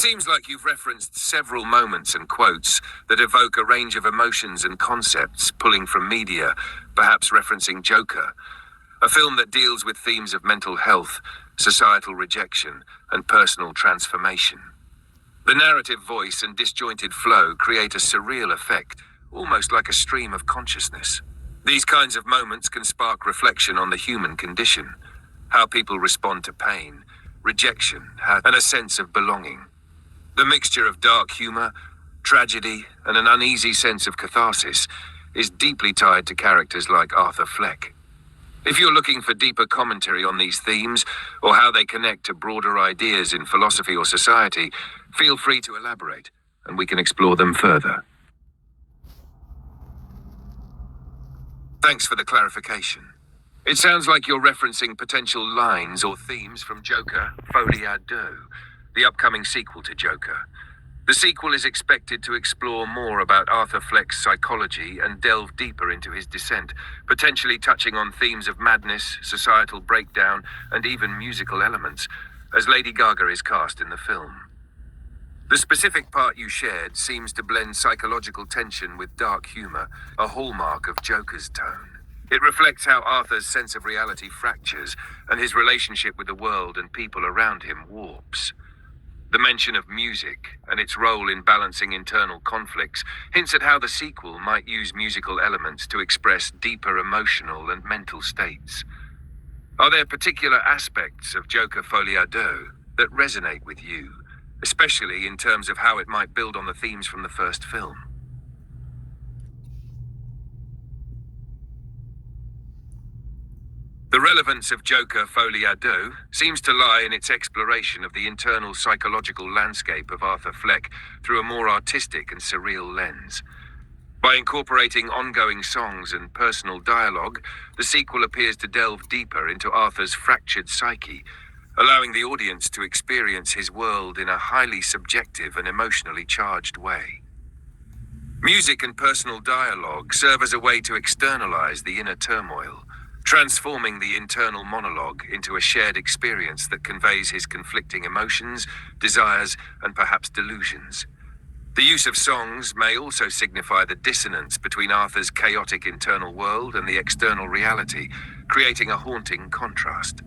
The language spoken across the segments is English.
seems like you've referenced several moments and quotes that evoke a range of emotions and concepts pulling from media, perhaps referencing Joker, a film that deals with themes of mental health, societal rejection, and personal transformation. The narrative voice and disjointed flow create a surreal effect, almost like a stream of consciousness. These kinds of moments can spark reflection on the human condition, how people respond to pain, rejection, and a sense of belonging. The mixture of dark humor, tragedy, and an uneasy sense of catharsis is deeply tied to characters like Arthur Fleck. If you're looking for deeper commentary on these themes, or how they connect to broader ideas in philosophy or society, feel free to elaborate, and we can explore them further. Thanks for the clarification. It sounds like you're referencing potential lines or themes from Joker, Folie, Deux, the upcoming sequel to Joker. The sequel is expected to explore more about Arthur Fleck's psychology and delve deeper into his descent, potentially touching on themes of madness, societal breakdown, and even musical elements, as Lady Gaga is cast in the film. The specific part you shared seems to blend psychological tension with dark humor, a hallmark of Joker's tone. It reflects how Arthur's sense of reality fractures and his relationship with the world and people around him warps. The mention of music and its role in balancing internal conflicts hints at how the sequel might use musical elements to express deeper emotional and mental states. Are there particular aspects of Joker Folie à Deux that resonate with you, especially in terms of how it might build on the themes from the first film? The relevance of Joker Folie à Deux seems to lie in its exploration of the internal psychological landscape of Arthur Fleck through a more artistic and surreal lens. By incorporating ongoing songs and personal dialogue, the sequel appears to delve deeper into Arthur's fractured psyche, allowing the audience to experience his world in a highly subjective and emotionally charged way. Music and personal dialogue serve as a way to externalize the inner turmoil, transforming the internal monologue into a shared experience that conveys his conflicting emotions, desires, and perhaps delusions. The use of songs may also signify the dissonance between Arthur's chaotic internal world and the external reality, creating a haunting contrast.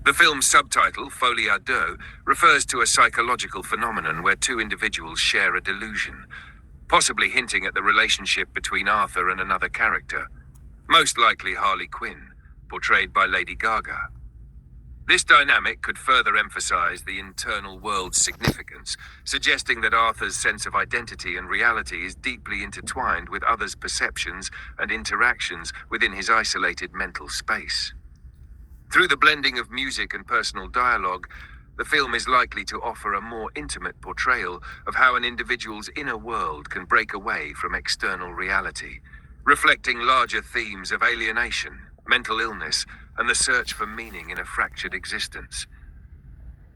The film's subtitle, Folie à Deux, refers to a psychological phenomenon where two individuals share a delusion, possibly hinting at the relationship between Arthur and another character, most likely Harley Quinn, portrayed by Lady Gaga. This dynamic could further emphasize the internal world's significance, suggesting that Arthur's sense of identity and reality is deeply intertwined with others' perceptions and interactions within his isolated mental space. Through the blending of music and personal dialogue, the film is likely to offer a more intimate portrayal of how an individual's inner world can break away from external reality, reflecting larger themes of alienation, mental illness, and the search for meaning in a fractured existence.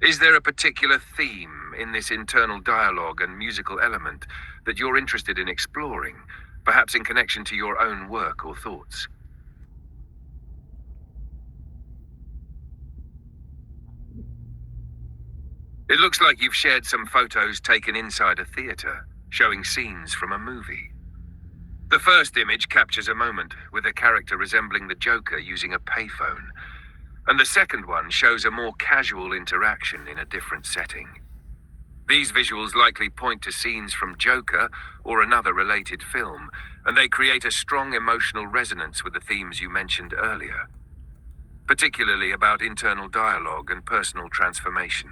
Is there a particular theme in this internal dialogue and musical element that you're interested in exploring, perhaps in connection to your own work or thoughts? It looks like you've shared some photos taken inside a theater, showing scenes from a movie. The first image captures a moment with a character resembling the Joker using a payphone, and the second one shows a more casual interaction in a different setting. These visuals likely point to scenes from Joker or another related film, and they create a strong emotional resonance with the themes you mentioned earlier, particularly about internal dialogue and personal transformation.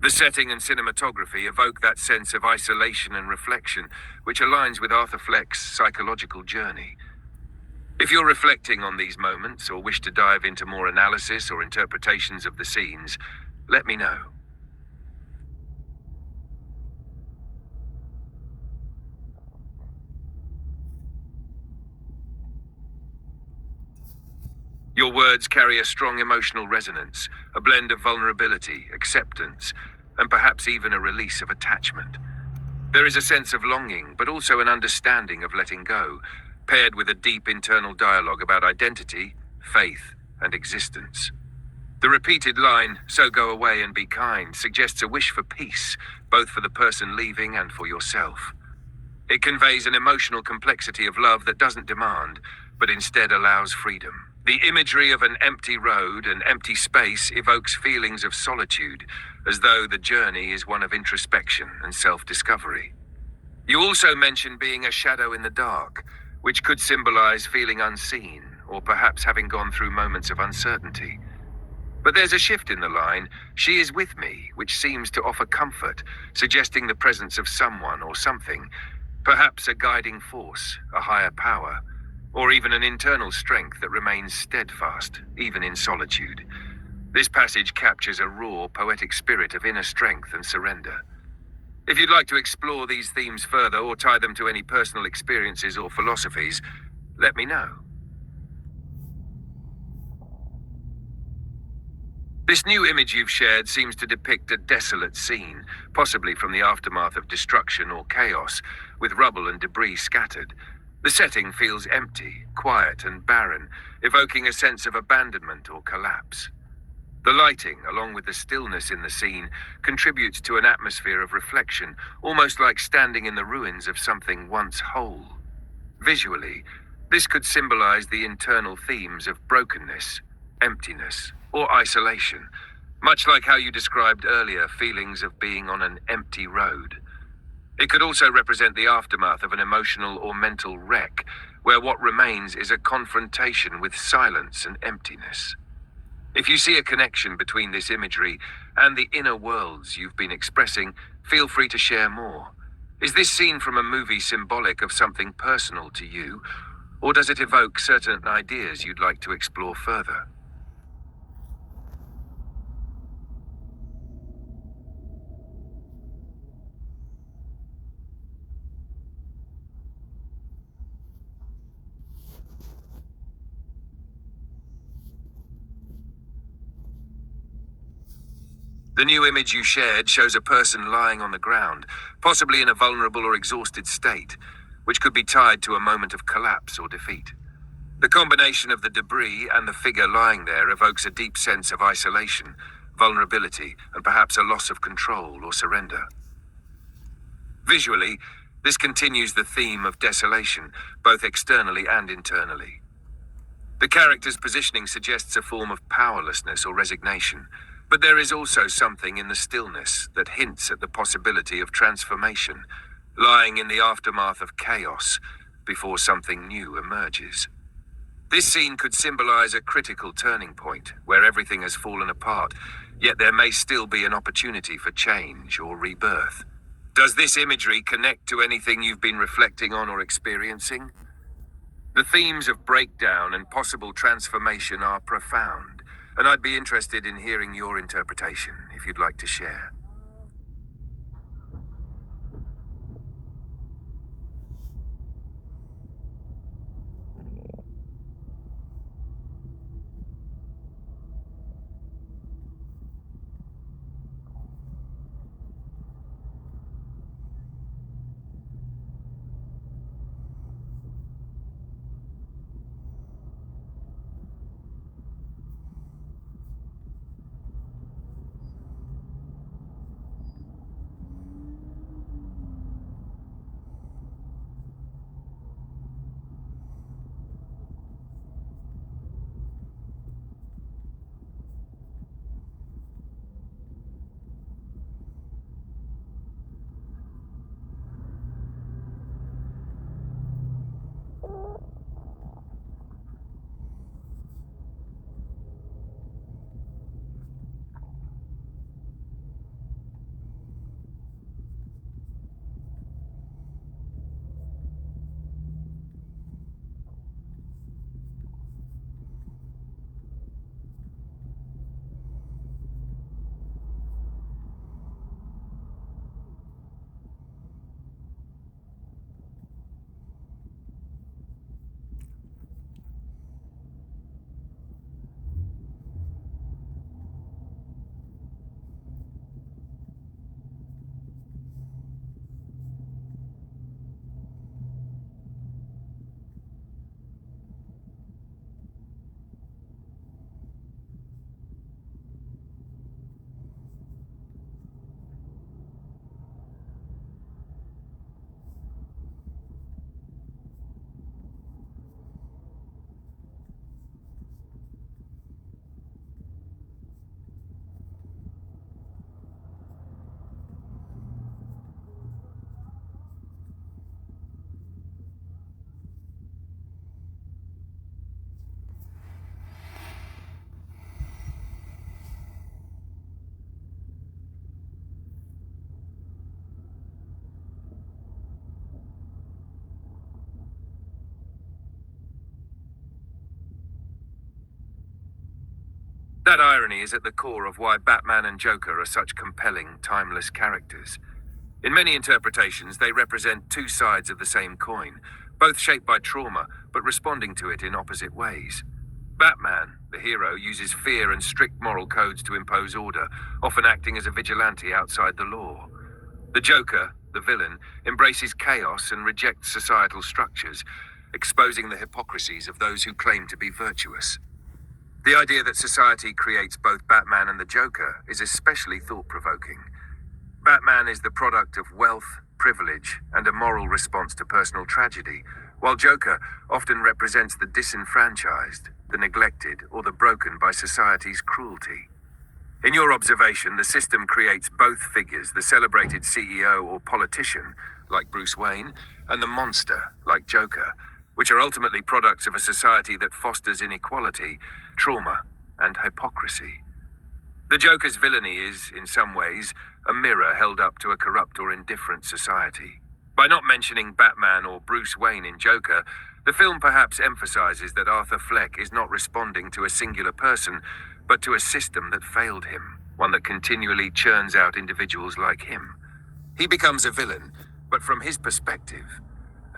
The setting and cinematography evoke that sense of isolation and reflection, which aligns with Arthur Fleck's psychological journey. If you're reflecting on these moments or wish to dive into more analysis or interpretations of the scenes, let me know. Your words carry a strong emotional resonance, a blend of vulnerability, acceptance, and perhaps even a release of attachment. There is a sense of longing, but also an understanding of letting go, paired with a deep internal dialogue about identity, faith, and existence. The repeated line, "So go away and be kind," suggests a wish for peace, both for the person leaving and for yourself. It conveys an emotional complexity of love that doesn't demand, but instead allows freedom. The imagery of an empty road, an empty space, evokes feelings of solitude, as though the journey is one of introspection and self-discovery. You also mention being a shadow in the dark, which could symbolize feeling unseen, or perhaps having gone through moments of uncertainty. But there's a shift in the line, "She is with me," which seems to offer comfort, suggesting the presence of someone or something, perhaps a guiding force, a higher power, or even an internal strength that remains steadfast, even in solitude. This passage captures a raw, poetic spirit of inner strength and surrender. If you'd like to explore these themes further or tie them to any personal experiences or philosophies, let me know. This new image you've shared seems to depict a desolate scene, possibly from the aftermath of destruction or chaos, with rubble and debris scattered. The setting feels empty, quiet, and barren, evoking a sense of abandonment or collapse. The lighting, along with the stillness in the scene, contributes to an atmosphere of reflection, almost like standing in the ruins of something once whole. Visually, this could symbolize the internal themes of brokenness, emptiness, or isolation, much like how you described earlier feelings of being on an empty road. It could also represent the aftermath of an emotional or mental wreck, where what remains is a confrontation with silence and emptiness. If you see a connection between this imagery and the inner worlds you've been expressing, feel free to share more. Is this scene from a movie symbolic of something personal to you, or does it evoke certain ideas you'd like to explore further? The new image you shared shows a person lying on the ground, possibly in a vulnerable or exhausted state, which could be tied to a moment of collapse or defeat. The combination of the debris and the figure lying there evokes a deep sense of isolation, vulnerability, and perhaps a loss of control or surrender. Visually, this continues the theme of desolation, both externally and internally. The character's positioning suggests a form of powerlessness or resignation, but there is also something in the stillness that hints at the possibility of transformation, lying in the aftermath of chaos before something new emerges. This scene could symbolize a critical turning point where everything has fallen apart, yet there may still be an opportunity for change or rebirth. Does this imagery connect to anything you've been reflecting on or experiencing? The themes of breakdown and possible transformation are profound, and I'd be interested in hearing your interpretation if you'd like to share. That irony is at the core of why Batman and Joker are such compelling, timeless characters. In many interpretations, they represent two sides of the same coin, both shaped by trauma, but responding to it in opposite ways. Batman, the hero, uses fear and strict moral codes to impose order, often acting as a vigilante outside the law. The Joker, the villain, embraces chaos and rejects societal structures, exposing the hypocrisies of those who claim to be virtuous. The idea that society creates both Batman and the Joker is especially thought-provoking. Batman is the product of wealth, privilege, and a moral response to personal tragedy, while Joker often represents the disenfranchised, the neglected, or the broken by society's cruelty. In your observation, the system creates both figures, the celebrated CEO or politician, like Bruce Wayne, and the monster, like Joker, which are ultimately products of a society that fosters inequality, trauma, and hypocrisy. The Joker's villainy is, in some ways, a mirror held up to a corrupt or indifferent society. By not mentioning Batman or Bruce Wayne in Joker, the film perhaps emphasizes that Arthur Fleck is not responding to a singular person, but to a system that failed him, one that continually churns out individuals like him. He becomes a villain, but from his perspective,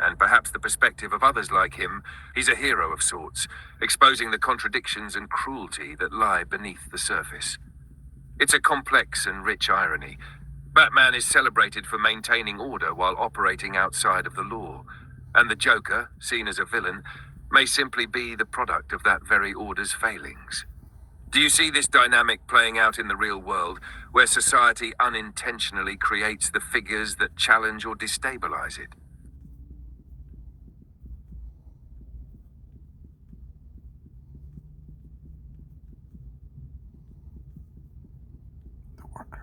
and perhaps the perspective of others like him, he's a hero of sorts, exposing the contradictions and cruelty that lie beneath the surface. It's a complex and rich irony. Batman is celebrated for maintaining order while operating outside of the law, and the Joker, seen as a villain, may simply be the product of that very order's failings. Do you see this dynamic playing out in the real world, where society unintentionally creates the figures that challenge or destabilize it? The worker.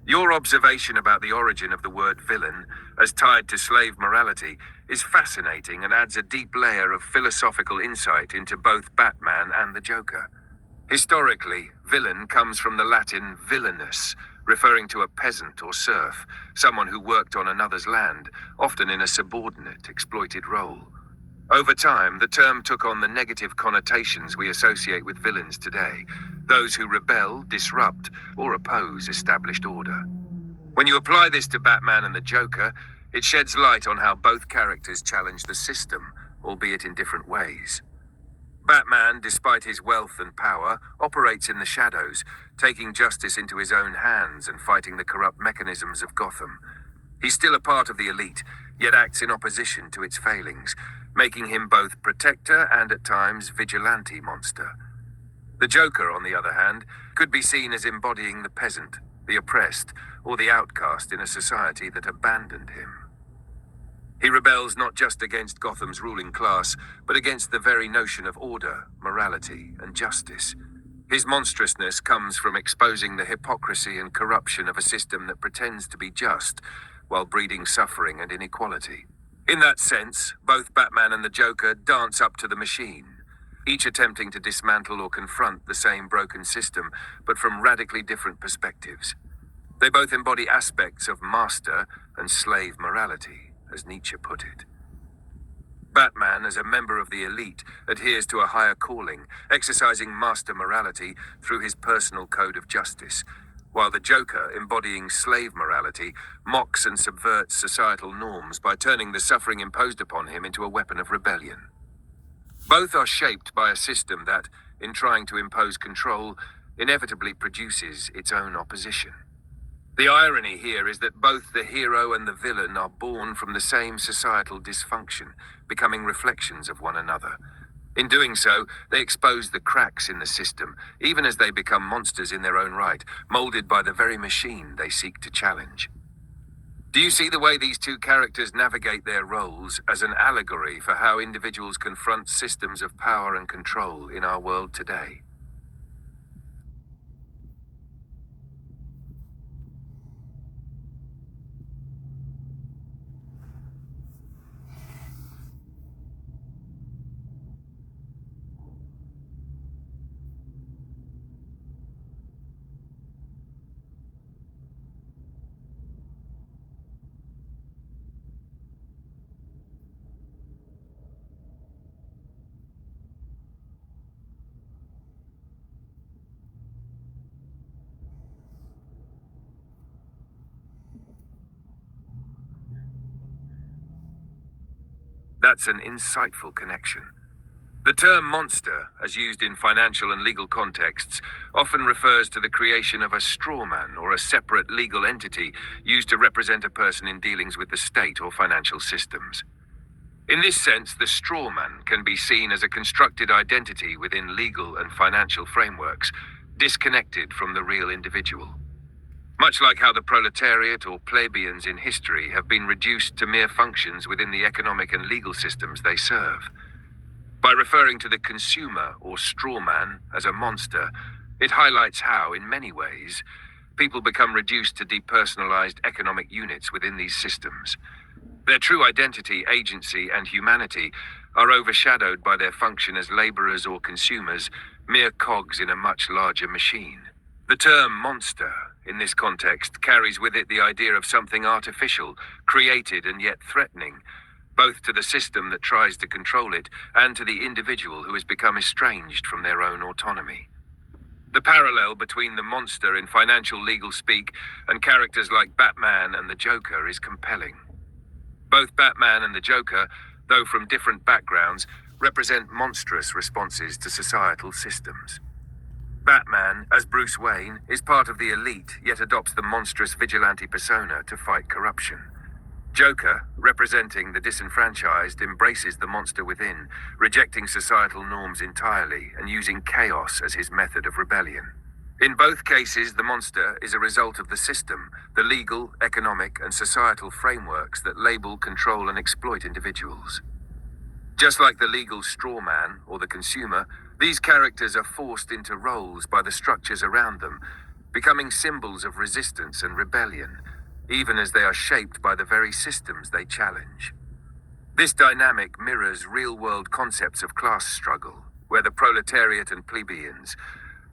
Your observation about the origin of the word villain, as tied to slave morality, is fascinating and adds a deep layer of philosophical insight into both Batman and the Joker. Historically, villain comes from the Latin villainus, referring to a peasant or serf, someone who worked on another's land, often in a subordinate, exploited role. Over time, the term took on the negative connotations we associate with villains today, those who rebel, disrupt, or oppose established order. When you apply this to Batman and the Joker, it sheds light on how both characters challenge the system, albeit in different ways. Batman, despite his wealth and power, operates in the shadows, taking justice into his own hands and fighting the corrupt mechanisms of Gotham. He's still a part of the elite, yet acts in opposition to its failings, making him both protector and at times vigilante monster. The Joker, on the other hand, could be seen as embodying the peasant, the oppressed, or the outcast in a society that abandoned him. He rebels not just against Gotham's ruling class, but against the very notion of order, morality, and justice. His monstrousness comes from exposing the hypocrisy and corruption of a system that pretends to be just, while breeding suffering and inequality. In that sense, both Batman and the Joker dance up to the machine, each attempting to dismantle or confront the same broken system, but from radically different perspectives. They both embody aspects of master and slave morality, as Nietzsche put it. Batman, as a member of the elite, adheres to a higher calling, exercising master morality through his personal code of justice, while the Joker, embodying slave morality, mocks and subverts societal norms by turning the suffering imposed upon him into a weapon of rebellion. Both are shaped by a system that, in trying to impose control, inevitably produces its own opposition. The irony here is that both the hero and the villain are born from the same societal dysfunction, becoming reflections of one another. In doing so, they expose the cracks in the system, even as they become monsters in their own right, molded by the very machine they seek to challenge. Do you see the way these two characters navigate their roles as an allegory for how individuals confront systems of power and control in our world today? That's an insightful connection. The term monster, as used in financial and legal contexts, often refers to the creation of a straw man or a separate legal entity used to represent a person in dealings with the state or financial systems. In this sense, the straw man can be seen as a constructed identity within legal and financial frameworks, disconnected from the real individual. Much like how the proletariat or plebeians in history have been reduced to mere functions within the economic and legal systems they serve. By referring to the consumer or straw man as a monster, it highlights how, in many ways, people become reduced to depersonalized economic units within these systems. Their true identity, agency, and humanity are overshadowed by their function as laborers or consumers, mere cogs in a much larger machine. The term monster, in this context, carries with it the idea of something artificial, created and yet threatening, both to the system that tries to control it and to the individual who has become estranged from their own autonomy. The parallel between the monster in financial legal speak and characters like Batman and the Joker is compelling. Both Batman and the Joker, though from different backgrounds, represent monstrous responses to societal systems. Batman, as Bruce Wayne, is part of the elite, yet adopts the monstrous vigilante persona to fight corruption. Joker, representing the disenfranchised, embraces the monster within, rejecting societal norms entirely and using chaos as his method of rebellion. In both cases, the monster is a result of the system, the legal, economic, and societal frameworks that label, control, and exploit individuals. Just like the legal straw man or the consumer, these characters are forced into roles by the structures around them, becoming symbols of resistance and rebellion, even as they are shaped by the very systems they challenge. This dynamic mirrors real-world concepts of class struggle, where the proletariat and plebeians,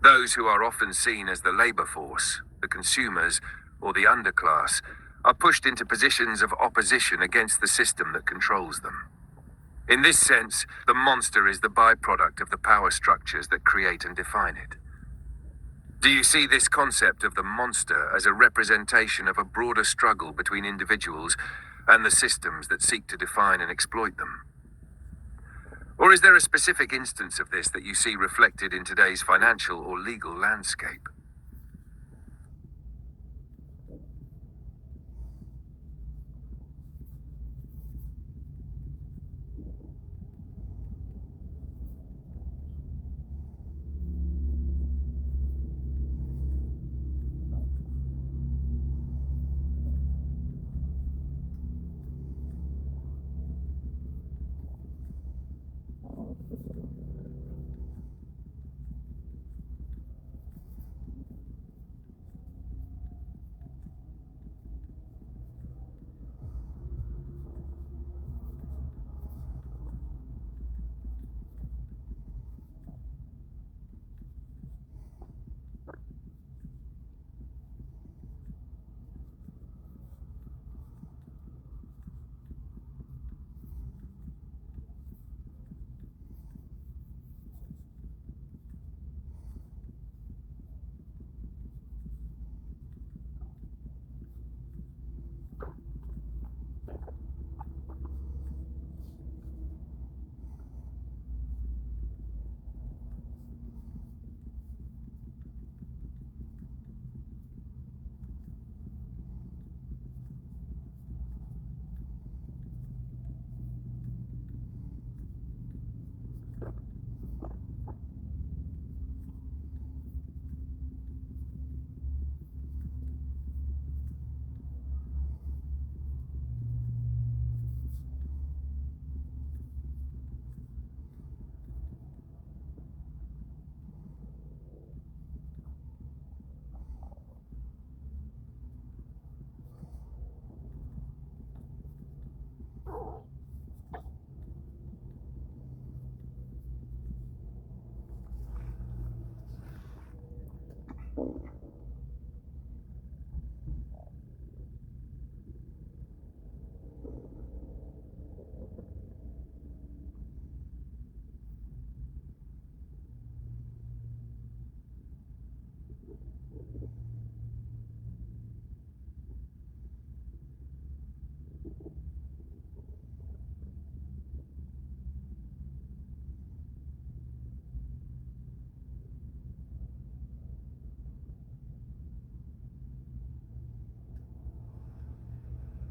those who are often seen as the labor force, the consumers, or the underclass, are pushed into positions of opposition against the system that controls them. In this sense, the monster is the byproduct of the power structures that create and define it. Do you see this concept of the monster as a representation of a broader struggle between individuals and the systems that seek to define and exploit them? Or is there a specific instance of this that you see reflected in today's financial or legal landscape?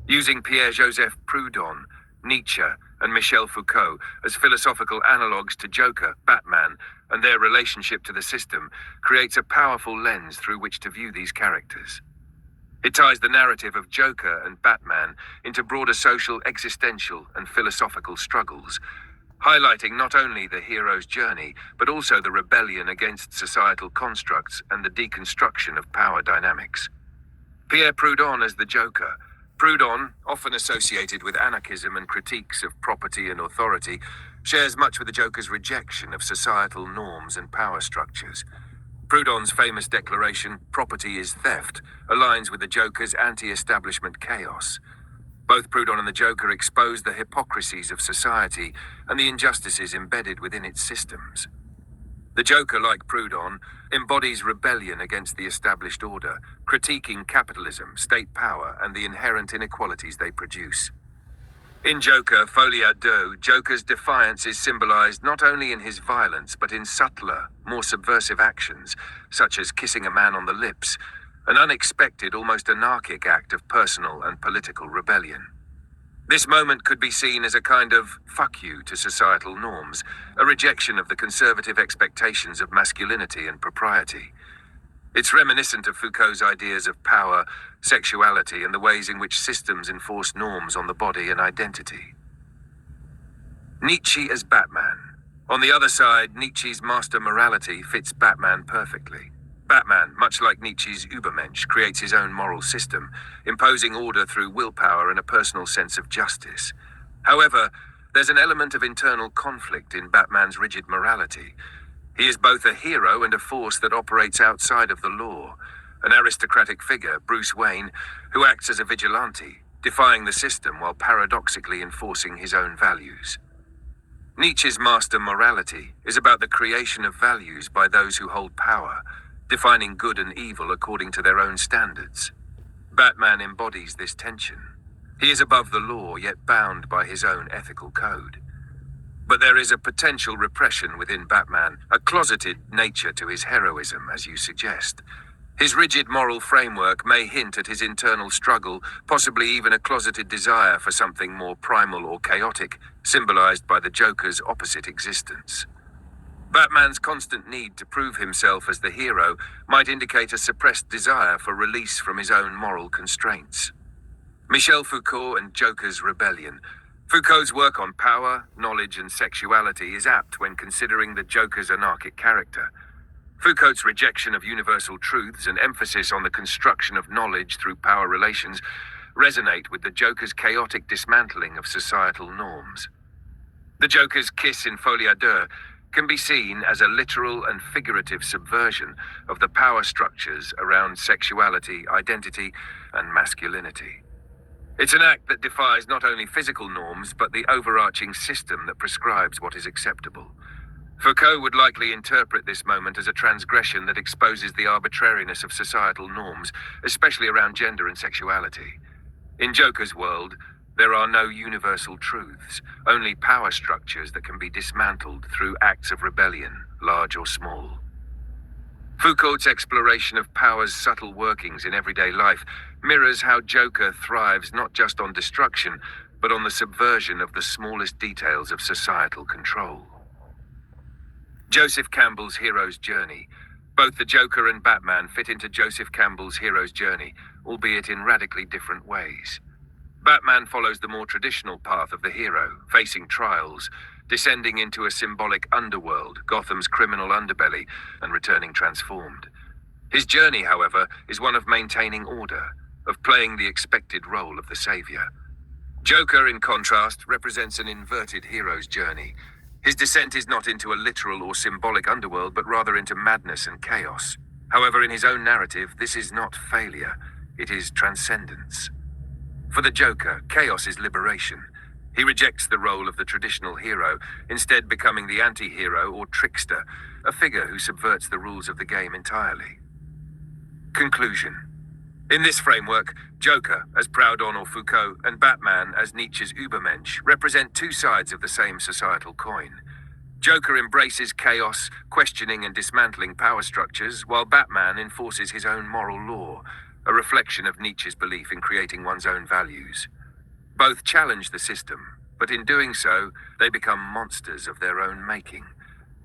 Using Pierre-Joseph Proudhon, Nietzsche, and Michel Foucault as philosophical analogues to Joker, Batman, and their relationship to the system, creates a powerful lens through which to view these characters. It ties the narrative of Joker and Batman into broader social, existential, and philosophical struggles, highlighting not only the hero's journey, but also the rebellion against societal constructs and the deconstruction of power dynamics. Pierre Proudhon as the Joker. Proudhon, often associated with anarchism and critiques of property and authority, shares much with the Joker's rejection of societal norms and power structures. Proudhon's famous declaration, "Property is theft," aligns with the Joker's anti-establishment chaos. Both Proudhon and the Joker expose the hypocrisies of society and the injustices embedded within its systems. The Joker, like Proudhon, embodies rebellion against the established order, critiquing capitalism, state power, and the inherent inequalities they produce. In Joker, Folie, Deux, Joker's defiance is symbolized not only in his violence, but in subtler, more subversive actions, such as kissing a man on the lips, an unexpected, almost anarchic act of personal and political rebellion. This moment could be seen as a kind of fuck you to societal norms, a rejection of the conservative expectations of masculinity and propriety. It's reminiscent of Foucault's ideas of power, sexuality, and the ways in which systems enforce norms on the body and identity. Nietzsche as Batman. On the other side, Nietzsche's master morality fits Batman perfectly. Batman, much like Nietzsche's Übermensch, creates his own moral system, imposing order through willpower and a personal sense of justice. However, there's an element of internal conflict in Batman's rigid morality. He is both a hero and a force that operates outside of the law, an aristocratic figure, Bruce Wayne, who acts as a vigilante, defying the system while paradoxically enforcing his own values. Nietzsche's master morality is about the creation of values by those who hold power, defining good and evil according to their own standards. Batman embodies this tension. He is above the law, yet bound by his own ethical code. But there is a potential repression within Batman, a closeted nature to his heroism, as you suggest. His rigid moral framework may hint at his internal struggle, possibly even a closeted desire for something more primal or chaotic, symbolized by the Joker's opposite existence. Batman's constant need to prove himself as the hero might indicate a suppressed desire for release from his own moral constraints. Michel Foucault and Joker's rebellion. Foucault's work on power, knowledge, and sexuality is apt when considering the Joker's anarchic character. Foucault's rejection of universal truths and emphasis on the construction of knowledge through power relations resonate with the Joker's chaotic dismantling of societal norms. The Joker's kiss in Folie à Deux can be seen as a literal and figurative subversion of the power structures around sexuality, identity, and masculinity. It's an act that defies not only physical norms, but the overarching system that prescribes what is acceptable. Foucault would likely interpret this moment as a transgression that exposes the arbitrariness of societal norms, especially around gender and sexuality. In Joker's world, there are no universal truths, only power structures that can be dismantled through acts of rebellion, large or small. Foucault's exploration of power's subtle workings in everyday life mirrors how Joker thrives not just on destruction, but on the subversion of the smallest details of societal control. Joseph Campbell's hero's journey. Both the Joker and Batman fit into Joseph Campbell's hero's journey, albeit in radically different ways. Batman follows the more traditional path of the hero, facing trials, descending into a symbolic underworld, Gotham's criminal underbelly, and returning transformed. His journey, however, is one of maintaining order, of playing the expected role of the savior. Joker, in contrast, represents an inverted hero's journey. His descent is not into a literal or symbolic underworld, but rather into madness and chaos. However, in his own narrative, this is not failure, it is transcendence. For the Joker, chaos is liberation. He rejects the role of the traditional hero, instead becoming the anti-hero or trickster, a figure who subverts the rules of the game entirely. Conclusion. In this framework, Joker, as Proudhon or Foucault, and Batman, as Nietzsche's Übermensch, represent two sides of the same societal coin. Joker embraces chaos, questioning and dismantling power structures, while Batman enforces his own moral law, a reflection of Nietzsche's belief in creating one's own values. Both challenge the system, but in doing so, they become monsters of their own making,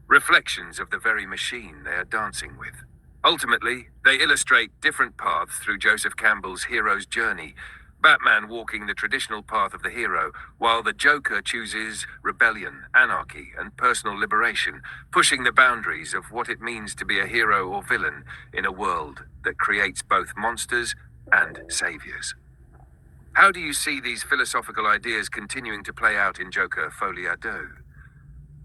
reflections of the very machine they are dancing with. Ultimately, they illustrate different paths through Joseph Campbell's hero's journey, Batman walking the traditional path of the hero, while the Joker chooses rebellion, anarchy, and personal liberation, pushing the boundaries of what it means to be a hero or villain in a world that creates both monsters and saviors. How do you see these philosophical ideas continuing to play out in Joker Folie?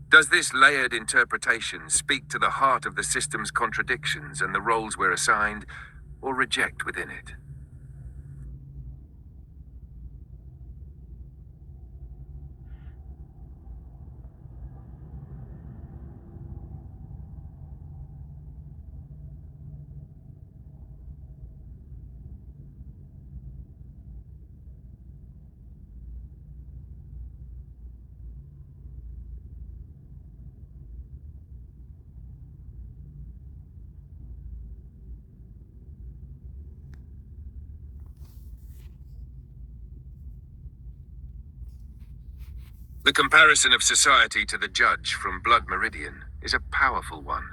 Does this layered interpretation speak to the heart of the system's contradictions and the roles we're assigned, or reject within it? The comparison of society to the judge from Blood Meridian is a powerful one,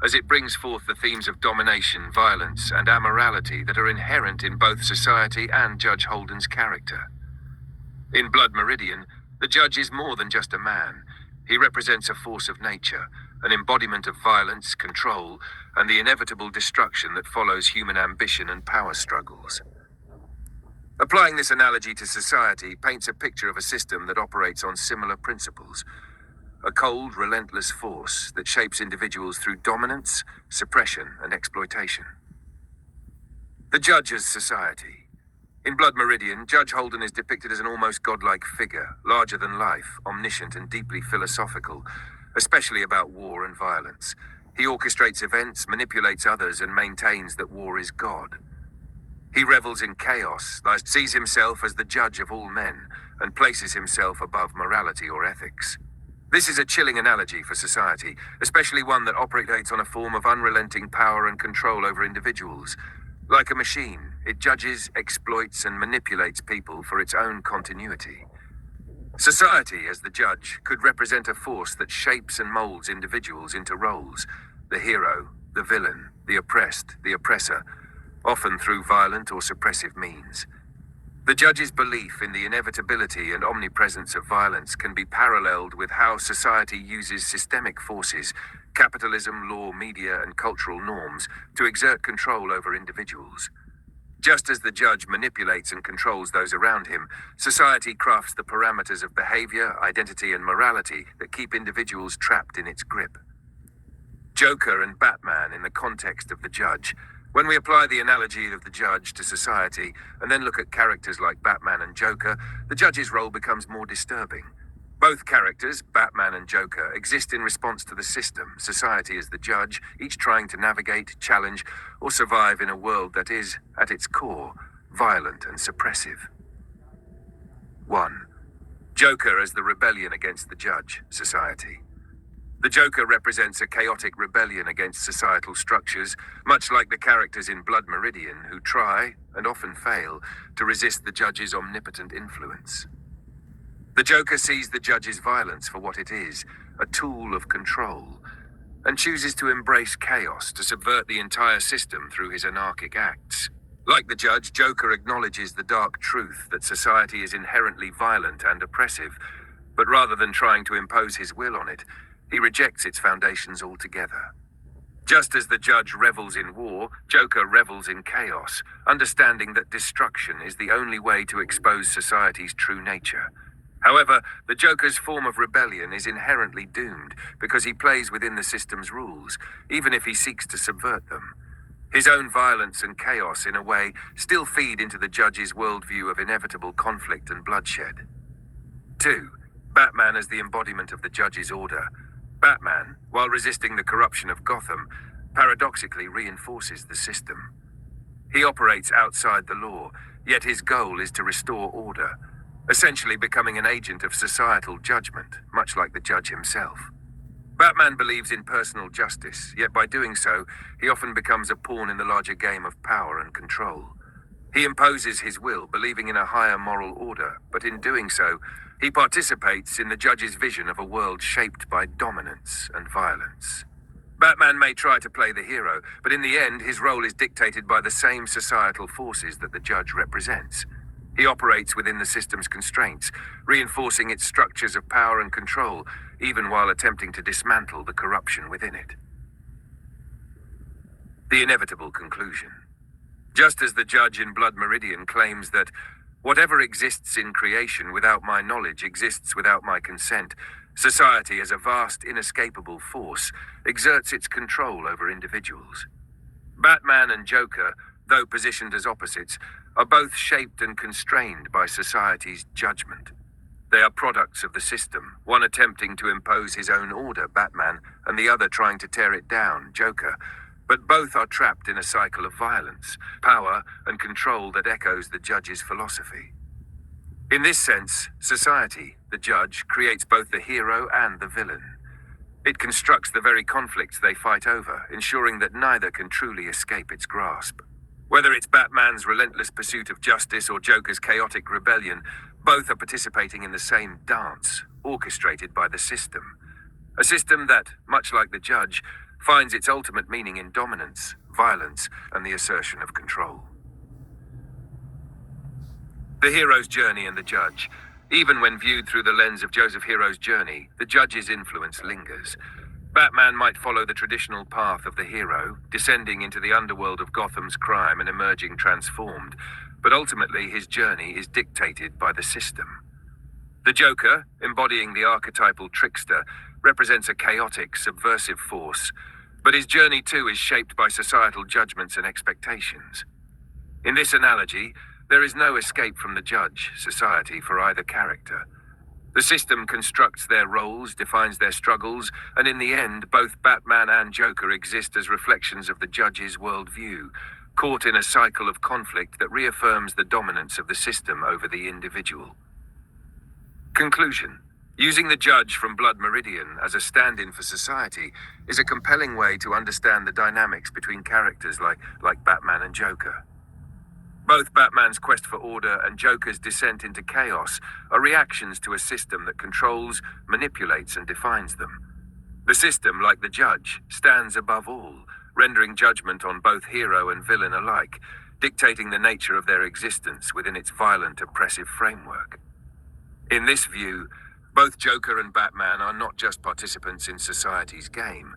as it brings forth the themes of domination, violence, and amorality that are inherent in both society and Judge Holden's character. In Blood Meridian, the judge is more than just a man. He represents a force of nature, an embodiment of violence, control, and the inevitable destruction that follows human ambition and power struggles. Applying this analogy to society paints a picture of a system that operates on similar principles. A cold, relentless force that shapes individuals through dominance, suppression, and exploitation. The judge as society. In Blood Meridian, Judge Holden is depicted as an almost godlike figure, larger than life, omniscient, and deeply philosophical, especially about war and violence. He orchestrates events, manipulates others, and maintains that war is God. He revels in chaos, sees himself as the judge of all men, and places himself above morality or ethics. This is a chilling analogy for society, especially one that operates on a form of unrelenting power and control over individuals. Like a machine, it judges, exploits, and manipulates people for its own continuity. Society, as the judge, could represent a force that shapes and molds individuals into roles: the hero, the villain, the oppressed, the oppressor, often through violent or suppressive means. The judge's belief in the inevitability and omnipresence of violence can be paralleled with how society uses systemic forces, capitalism, law, media, and cultural norms, to exert control over individuals. Just as the judge manipulates and controls those around him, society crafts the parameters of behavior, identity, and morality that keep individuals trapped in its grip. Joker and Batman in the context of the judge. When we apply the analogy of the judge to society, and then look at characters like Batman and Joker, the judge's role becomes more disturbing. Both characters, Batman and Joker, exist in response to the system, society as the judge, each trying to navigate, challenge, or survive in a world that is, at its core, violent and suppressive. 1. Joker as the rebellion against the judge, society. The Joker represents a chaotic rebellion against societal structures, much like the characters in Blood Meridian who try, and often fail, to resist the judge's omnipotent influence. The Joker sees the judge's violence for what it is, a tool of control, and chooses to embrace chaos to subvert the entire system through his anarchic acts. Like the judge, Joker acknowledges the dark truth that society is inherently violent and oppressive, but rather than trying to impose his will on it, he rejects its foundations altogether. Just as the judge revels in war, Joker revels in chaos, understanding that destruction is the only way to expose society's true nature. However, the Joker's form of rebellion is inherently doomed because he plays within the system's rules, even if he seeks to subvert them. His own violence and chaos, in a way, still feed into the judge's worldview of inevitable conflict and bloodshed. 2. Batman as the embodiment of the judge's order. Batman, while resisting the corruption of Gotham, paradoxically reinforces the system. He operates outside the law, yet his goal is to restore order, essentially becoming an agent of societal judgment, much like the judge himself. Batman believes in personal justice, yet by doing so, he often becomes a pawn in the larger game of power and control. He imposes his will, believing in a higher moral order, but in doing so, he participates in the judge's vision of a world shaped by dominance and violence. Batman may try to play the hero, but in the end, his role is dictated by the same societal forces that the judge represents. He operates within the system's constraints, reinforcing its structures of power and control, even while attempting to dismantle the corruption within it. The inevitable conclusion. Just as the judge in Blood Meridian claims that whatever exists in creation without my knowledge exists without my consent, society as a vast, inescapable force exerts its control over individuals. Batman and Joker, though positioned as opposites, are both shaped and constrained by society's judgment. They are products of the system, one attempting to impose his own order, Batman, and the other trying to tear it down, Joker. But both are trapped in a cycle of violence, power, and control that echoes the judge's philosophy. In this sense, society, the judge, creates both the hero and the villain. It constructs the very conflicts they fight over, ensuring that neither can truly escape its grasp. Whether it's Batman's relentless pursuit of justice or Joker's chaotic rebellion, both are participating in the same dance, orchestrated by the system. A system that, much like the judge, finds its ultimate meaning in dominance, violence, and the assertion of control. The hero's journey and the judge. Even when viewed through the lens of Joseph Hero's journey, the judge's influence lingers. Batman might follow the traditional path of the hero, descending into the underworld of Gotham's crime and emerging transformed, but ultimately his journey is dictated by the system. The Joker, embodying the archetypal trickster, represents a chaotic, subversive force, but his journey too is shaped by societal judgments and expectations. In this analogy, there is no escape from the judge, society, for either character. The system constructs their roles, defines their struggles, and in the end, both Batman and Joker exist as reflections of the judge's worldview, caught in a cycle of conflict that reaffirms the dominance of the system over the individual. Conclusion. Using the judge from Blood Meridian as a stand-in for society is a compelling way to understand the dynamics between characters like Batman and Joker. Both Batman's quest for order and Joker's descent into chaos are reactions to a system that controls, manipulates, and defines them. The system, like the judge, stands above all, rendering judgment on both hero and villain alike, dictating the nature of their existence within its violent, oppressive framework. In this view, both Joker and Batman are not just participants in society's game,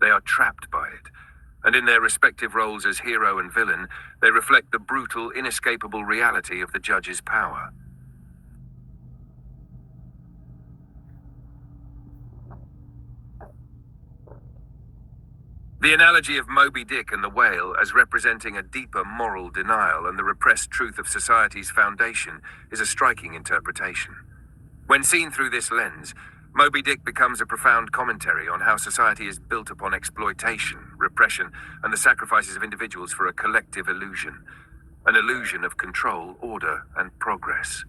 they are trapped by it. And in their respective roles as hero and villain, they reflect the brutal, inescapable reality of the judge's power. The analogy of Moby Dick and the whale as representing a deeper moral denial and the repressed truth of society's foundation is a striking interpretation. When seen through this lens, Moby Dick becomes a profound commentary on how society is built upon exploitation, repression, and the sacrifices of individuals for a collective illusion. An illusion of control, order, and progress.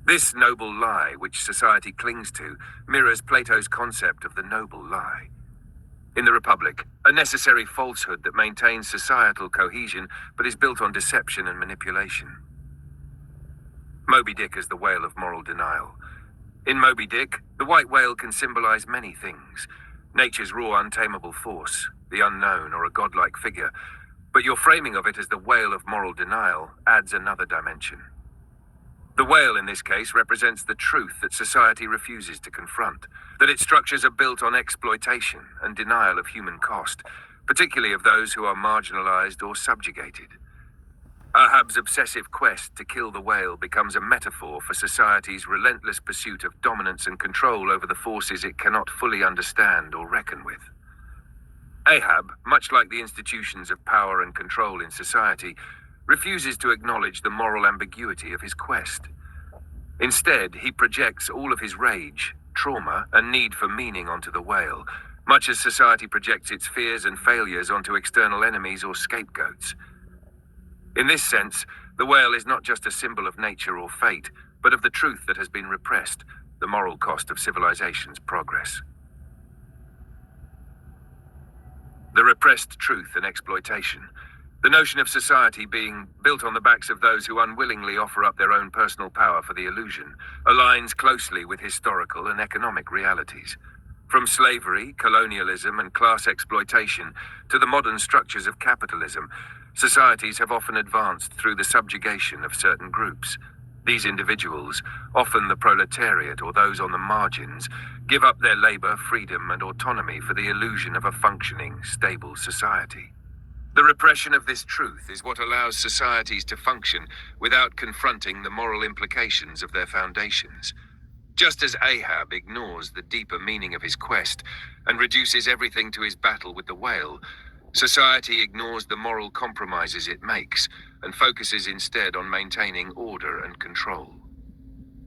This noble lie, which society clings to, mirrors Plato's concept of the noble lie. In the Republic, a necessary falsehood that maintains societal cohesion but is built on deception and manipulation. Moby Dick as the whale of moral denial. In Moby Dick, the white whale can symbolize many things. Nature's raw, untamable force, the unknown, or a godlike figure. But your framing of it as the whale of moral denial adds another dimension. The whale, in this case, represents the truth that society refuses to confront, that its structures are built on exploitation and denial of human cost, particularly of those who are marginalized or subjugated. Ahab's obsessive quest to kill the whale becomes a metaphor for society's relentless pursuit of dominance and control over the forces it cannot fully understand or reckon with. Ahab, much like the institutions of power and control in society, refuses to acknowledge the moral ambiguity of his quest. Instead, he projects all of his rage, trauma, and need for meaning onto the whale, much as society projects its fears and failures onto external enemies or scapegoats. In this sense, the whale is not just a symbol of nature or fate, but of the truth that has been repressed, the moral cost of civilization's progress. The repressed truth and exploitation. The notion of society being built on the backs of those who unwillingly offer up their own personal power for the illusion aligns closely with historical and economic realities. From slavery, colonialism, and class exploitation to the modern structures of capitalism, societies have often advanced through the subjugation of certain groups. These individuals, often the proletariat or those on the margins, give up their labor, freedom, and autonomy for the illusion of a functioning, stable society. The repression of this truth is what allows societies to function without confronting the moral implications of their foundations. Just as Ahab ignores the deeper meaning of his quest and reduces everything to his battle with the whale, society ignores the moral compromises it makes and focuses instead on maintaining order and control.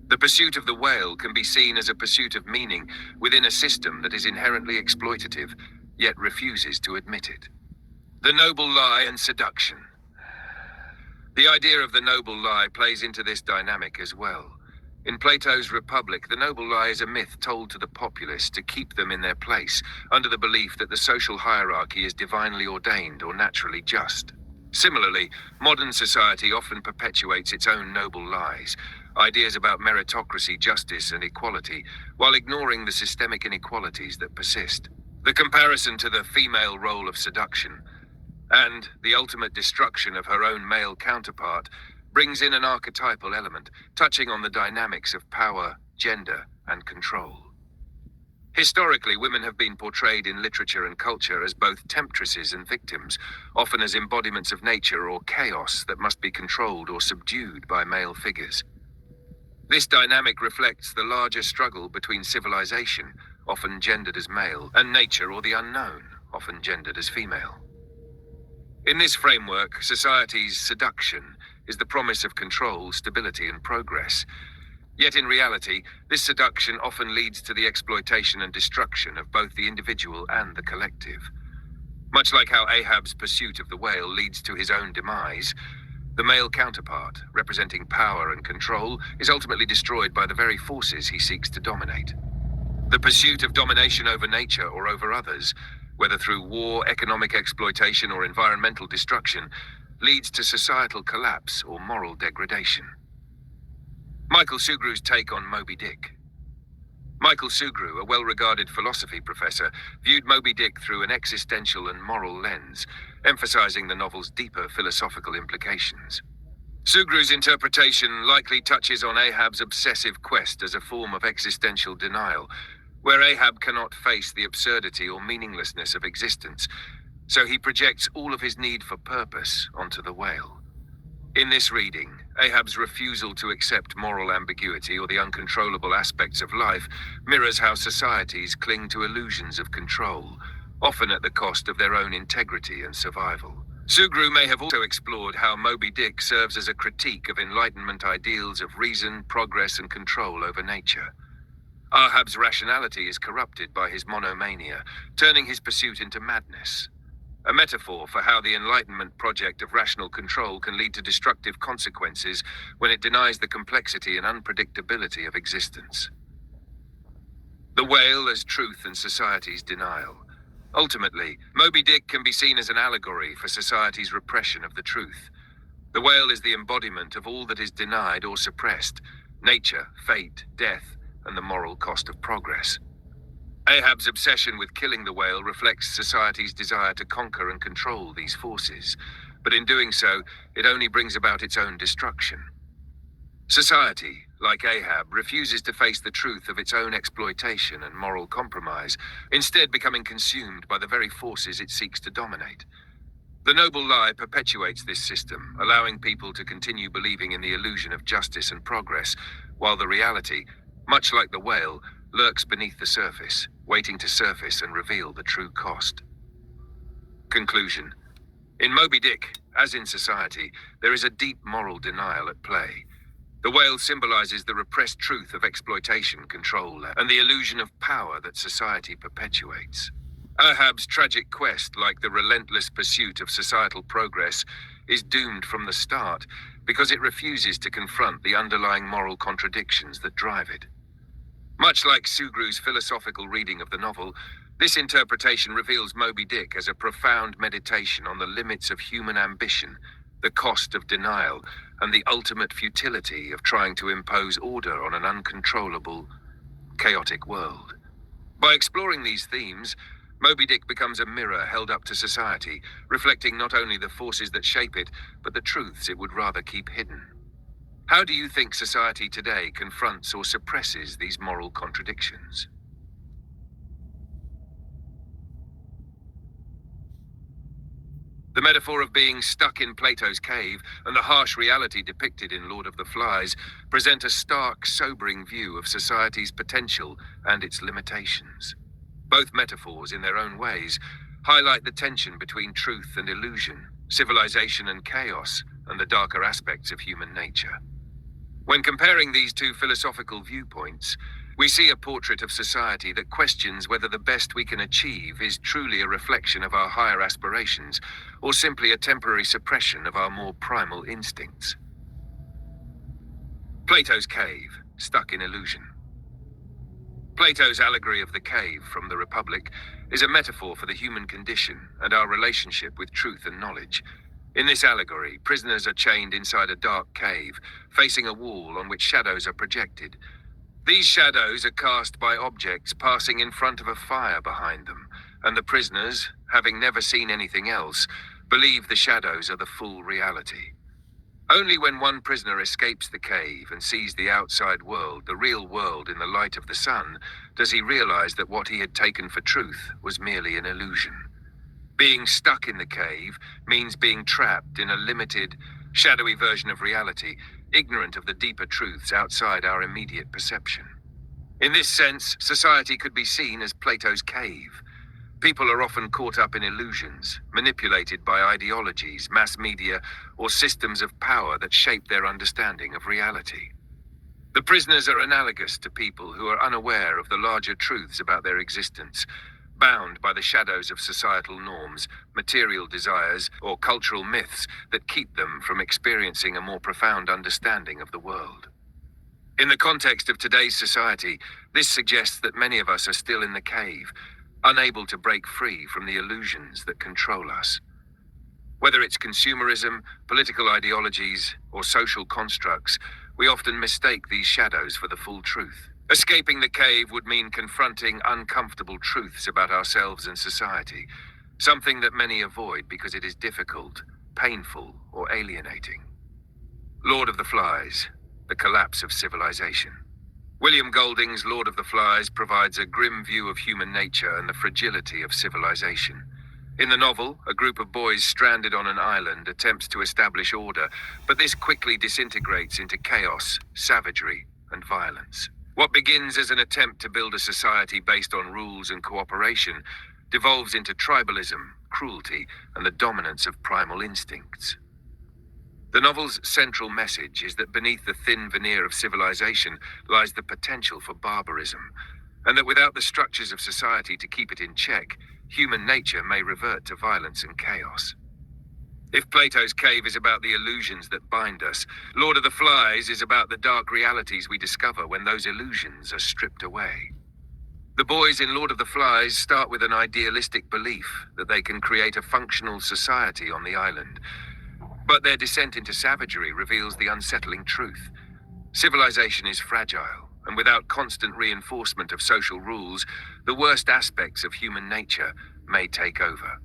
The pursuit of the whale can be seen as a pursuit of meaning within a system that is inherently exploitative, yet refuses to admit it. The noble lie and seduction. The idea of the noble lie plays into this dynamic as well. In Plato's Republic, the noble lie is a myth told to the populace to keep them in their place, under the belief that the social hierarchy is divinely ordained or naturally just. Similarly, modern society often perpetuates its own noble lies, ideas about meritocracy, justice, and equality, while ignoring the systemic inequalities that persist. The comparison to the female role of seduction and the ultimate destruction of her own male counterpart brings in an archetypal element, touching on the dynamics of power, gender, and control. Historically, women have been portrayed in literature and culture as both temptresses and victims, often as embodiments of nature or chaos that must be controlled or subdued by male figures. This dynamic reflects the larger struggle between civilization, often gendered as male, and nature or the unknown, often gendered as female. In this framework, society's seduction is the promise of control, stability, and progress. Yet in reality, this seduction often leads to the exploitation and destruction of both the individual and the collective. Much like how Ahab's pursuit of the whale leads to his own demise, the male counterpart, representing power and control, is ultimately destroyed by the very forces he seeks to dominate. The pursuit of domination over nature or over others, whether through war, economic exploitation, or environmental destruction, leads to societal collapse or moral degradation. Michael Sugrew's take on Moby Dick. Michael Sugrew, a well-regarded philosophy professor, viewed Moby Dick through an existential and moral lens, emphasizing the novel's deeper philosophical implications. Sugrew's interpretation likely touches on Ahab's obsessive quest as a form of existential denial, where Ahab cannot face the absurdity or meaninglessness of existence, so he projects all of his need for purpose onto the whale. In this reading, Ahab's refusal to accept moral ambiguity or the uncontrollable aspects of life mirrors how societies cling to illusions of control, often at the cost of their own integrity and survival. Sugrew may have also explored how Moby Dick serves as a critique of Enlightenment ideals of reason, progress, and control over nature. Ahab's rationality is corrupted by his monomania, turning his pursuit into madness. A metaphor for how the Enlightenment project of rational control can lead to destructive consequences when it denies the complexity and unpredictability of existence. The whale as truth and society's denial. Ultimately, Moby Dick can be seen as an allegory for society's repression of the truth. The whale is the embodiment of all that is denied or suppressed: nature, fate, death, and the moral cost of progress. Ahab's obsession with killing the whale reflects society's desire to conquer and control these forces, but in doing so, it only brings about its own destruction. Society, like Ahab, refuses to face the truth of its own exploitation and moral compromise, instead becoming consumed by the very forces it seeks to dominate. The noble lie perpetuates this system, allowing people to continue believing in the illusion of justice and progress, while the reality, much like the whale, lurks beneath the surface, waiting to surface and reveal the true cost. Conclusion. In Moby Dick, as in society, there is a deep moral denial at play. The whale symbolizes the repressed truth of exploitation, control, and the illusion of power that society perpetuates. Ahab's tragic quest, like the relentless pursuit of societal progress, is doomed from the start because it refuses to confront the underlying moral contradictions that drive it. Much like Sugru's philosophical reading of the novel, this interpretation reveals Moby Dick as a profound meditation on the limits of human ambition, the cost of denial, and the ultimate futility of trying to impose order on an uncontrollable, chaotic world. By exploring these themes, Moby Dick becomes a mirror held up to society, reflecting not only the forces that shape it, but the truths it would rather keep hidden. How do you think society today confronts or suppresses these moral contradictions? The metaphor of being stuck in Plato's cave and the harsh reality depicted in Lord of the Flies present a stark, sobering view of society's potential and its limitations. Both metaphors, in their own ways, highlight the tension between truth and illusion, civilization and chaos, and the darker aspects of human nature. When comparing these two philosophical viewpoints, we see a portrait of society that questions whether the best we can achieve is truly a reflection of our higher aspirations, or simply a temporary suppression of our more primal instincts. Plato's cave, stuck in illusion. Plato's allegory of the cave from the Republic is a metaphor for the human condition and our relationship with truth and knowledge. In this allegory, prisoners are chained inside a dark cave, facing a wall on which shadows are projected. These shadows are cast by objects passing in front of a fire behind them, and the prisoners, having never seen anything else, believe the shadows are the full reality. Only when one prisoner escapes the cave and sees the outside world, the real world in the light of the sun, does he realize that what he had taken for truth was merely an illusion. Being stuck in the cave means being trapped in a limited, shadowy version of reality, ignorant of the deeper truths outside our immediate perception. In this sense, society could be seen as Plato's cave. People are often caught up in illusions, manipulated by ideologies, mass media, or systems of power that shape their understanding of reality. The prisoners are analogous to people who are unaware of the larger truths about their existence, bound by the shadows of societal norms, material desires, or cultural myths that keep them from experiencing a more profound understanding of the world. In the context of today's society, this suggests that many of us are still in the cave, unable to break free from the illusions that control us. Whether it's consumerism, political ideologies, or social constructs, we often mistake these shadows for the full truth. Escaping the cave would mean confronting uncomfortable truths about ourselves and society, something that many avoid because it is difficult, painful, or alienating. Lord of the Flies, the collapse of civilization. William Golding's Lord of the Flies provides a grim view of human nature and the fragility of civilization. In the novel, a group of boys stranded on an island attempts to establish order, but this quickly disintegrates into chaos, savagery, and violence. What begins as an attempt to build a society based on rules and cooperation devolves into tribalism, cruelty, and the dominance of primal instincts. The novel's central message is that beneath the thin veneer of civilization lies the potential for barbarism, and that without the structures of society to keep it in check, human nature may revert to violence and chaos. If Plato's cave is about the illusions that bind us, Lord of the Flies is about the dark realities we discover when those illusions are stripped away. The boys in Lord of the Flies start with an idealistic belief that they can create a functional society on the island, but their descent into savagery reveals the unsettling truth. Civilization is fragile, and without constant reinforcement of social rules, the worst aspects of human nature may take over.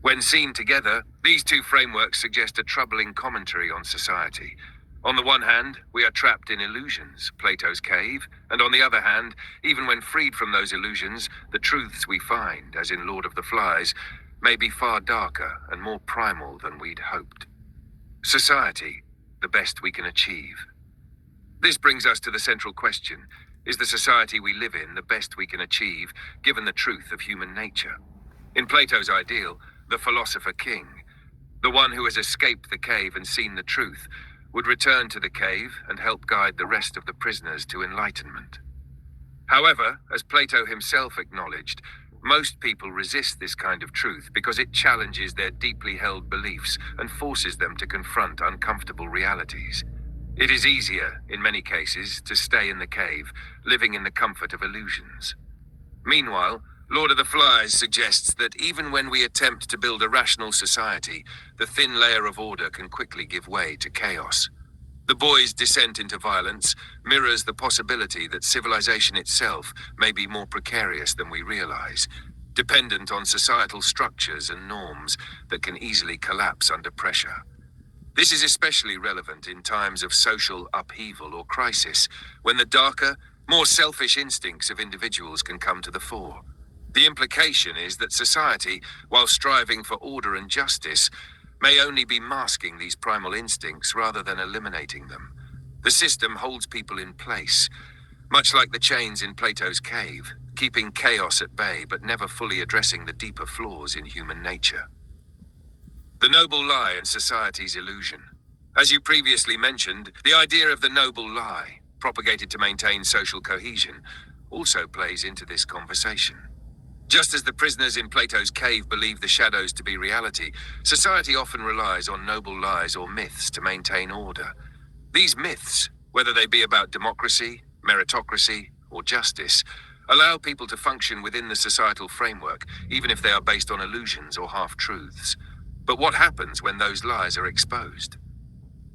When seen together, these two frameworks suggest a troubling commentary on society. On the one hand, we are trapped in illusions, Plato's cave, and on the other hand, even when freed from those illusions, the truths we find, as in Lord of the Flies, may be far darker and more primal than we'd hoped. Society, the best we can achieve. This brings us to the central question: is the society we live in the best we can achieve, given the truth of human nature? In Plato's ideal, the philosopher king, the one who has escaped the cave and seen the truth, would return to the cave and help guide the rest of the prisoners to enlightenment. However, as Plato himself acknowledged, most people resist this kind of truth because it challenges their deeply held beliefs and forces them to confront uncomfortable realities. It is easier, in many cases, to stay in the cave, living in the comfort of illusions. Meanwhile, Lord of the Flies suggests that even when we attempt to build a rational society, the thin layer of order can quickly give way to chaos. The boys' descent into violence mirrors the possibility that civilization itself may be more precarious than we realize, dependent on societal structures and norms that can easily collapse under pressure. This is especially relevant in times of social upheaval or crisis, when the darker, more selfish instincts of individuals can come to the fore. The implication is that society, while striving for order and justice, may only be masking these primal instincts rather than eliminating them. The system holds people in place, much like the chains in Plato's cave, keeping chaos at bay but never fully addressing the deeper flaws in human nature. The noble lie and society's illusion. As you previously mentioned, the idea of the noble lie, propagated to maintain social cohesion, also plays into this conversation. Just as the prisoners in Plato's cave believe the shadows to be reality, society often relies on noble lies or myths to maintain order. These myths, whether they be about democracy, meritocracy, or justice, allow people to function within the societal framework, even if they are based on illusions or half-truths. But what happens when those lies are exposed?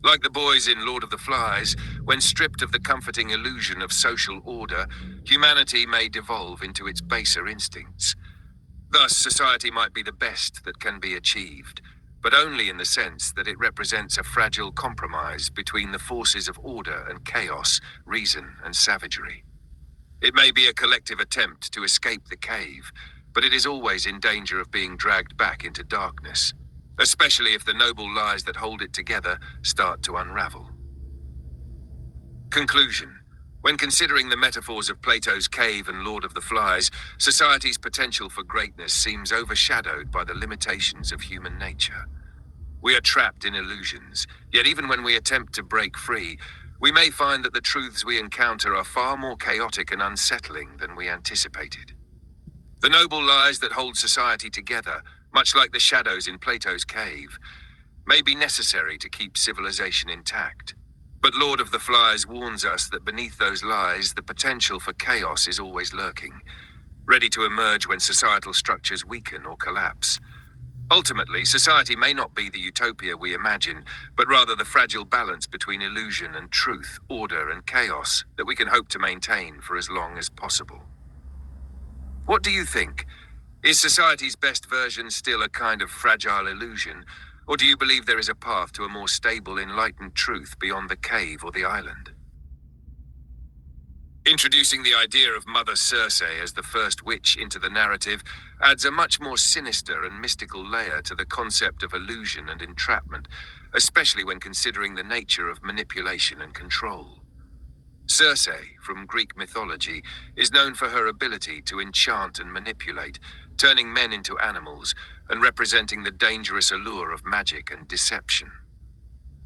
Like the boys in Lord of the Flies, when stripped of the comforting illusion of social order, humanity may devolve into its baser instincts. Thus, society might be the best that can be achieved, but only in the sense that it represents a fragile compromise between the forces of order and chaos, reason and savagery. It may be a collective attempt to escape the cave, but it is always in danger of being dragged back into darkness, especially if the noble lies that hold it together start to unravel. Conclusion. When considering the metaphors of Plato's cave and Lord of the Flies, society's potential for greatness seems overshadowed by the limitations of human nature. We are trapped in illusions, yet even when we attempt to break free, we may find that the truths we encounter are far more chaotic and unsettling than we anticipated. The noble lies that hold society together, much like the shadows in Plato's cave, may be necessary to keep civilization intact. But Lord of the Flies warns us that beneath those lies, the potential for chaos is always lurking, ready to emerge when societal structures weaken or collapse. Ultimately, society may not be the utopia we imagine, but rather the fragile balance between illusion and truth, order and chaos that we can hope to maintain for as long as possible. What do you think? Is society's best version still a kind of fragile illusion, or do you believe there is a path to a more stable, enlightened truth beyond the cave or the island? Introducing the idea of Mother Circe as the first witch into the narrative adds a much more sinister and mystical layer to the concept of illusion and entrapment, especially when considering the nature of manipulation and control. Circe, from Greek mythology, is known for her ability to enchant and manipulate, turning men into animals and representing the dangerous allure of magic and deception.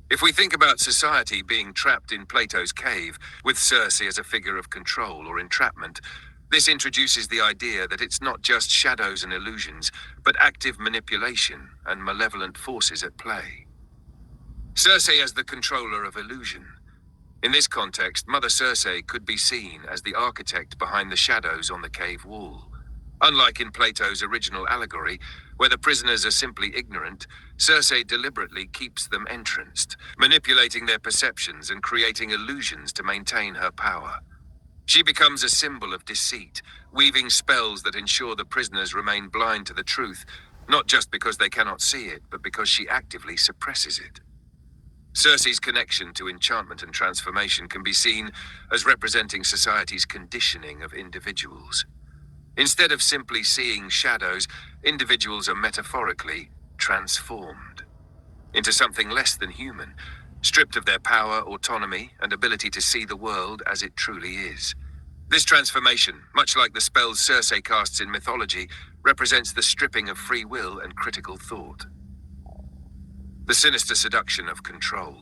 If we think about society being trapped in Plato's cave, with Circe as a figure of control or entrapment, this introduces the idea that it's not just shadows and illusions, but active manipulation and malevolent forces at play. Circe as the controller of illusion. In this context, Mother Circe could be seen as the architect behind the shadows on the cave wall. Unlike in Plato's original allegory, where the prisoners are simply ignorant, Circe deliberately keeps them entranced, manipulating their perceptions and creating illusions to maintain her power. She becomes a symbol of deceit, weaving spells that ensure the prisoners remain blind to the truth, not just because they cannot see it, but because she actively suppresses it. Circe's connection to enchantment and transformation can be seen as representing society's conditioning of individuals. Instead of simply seeing shadows, individuals are metaphorically transformed into something less than human, stripped of their power, autonomy, and ability to see the world as it truly is. This transformation, much like the spells Circe casts in mythology, represents the stripping of free will and critical thought. The sinister seduction of control.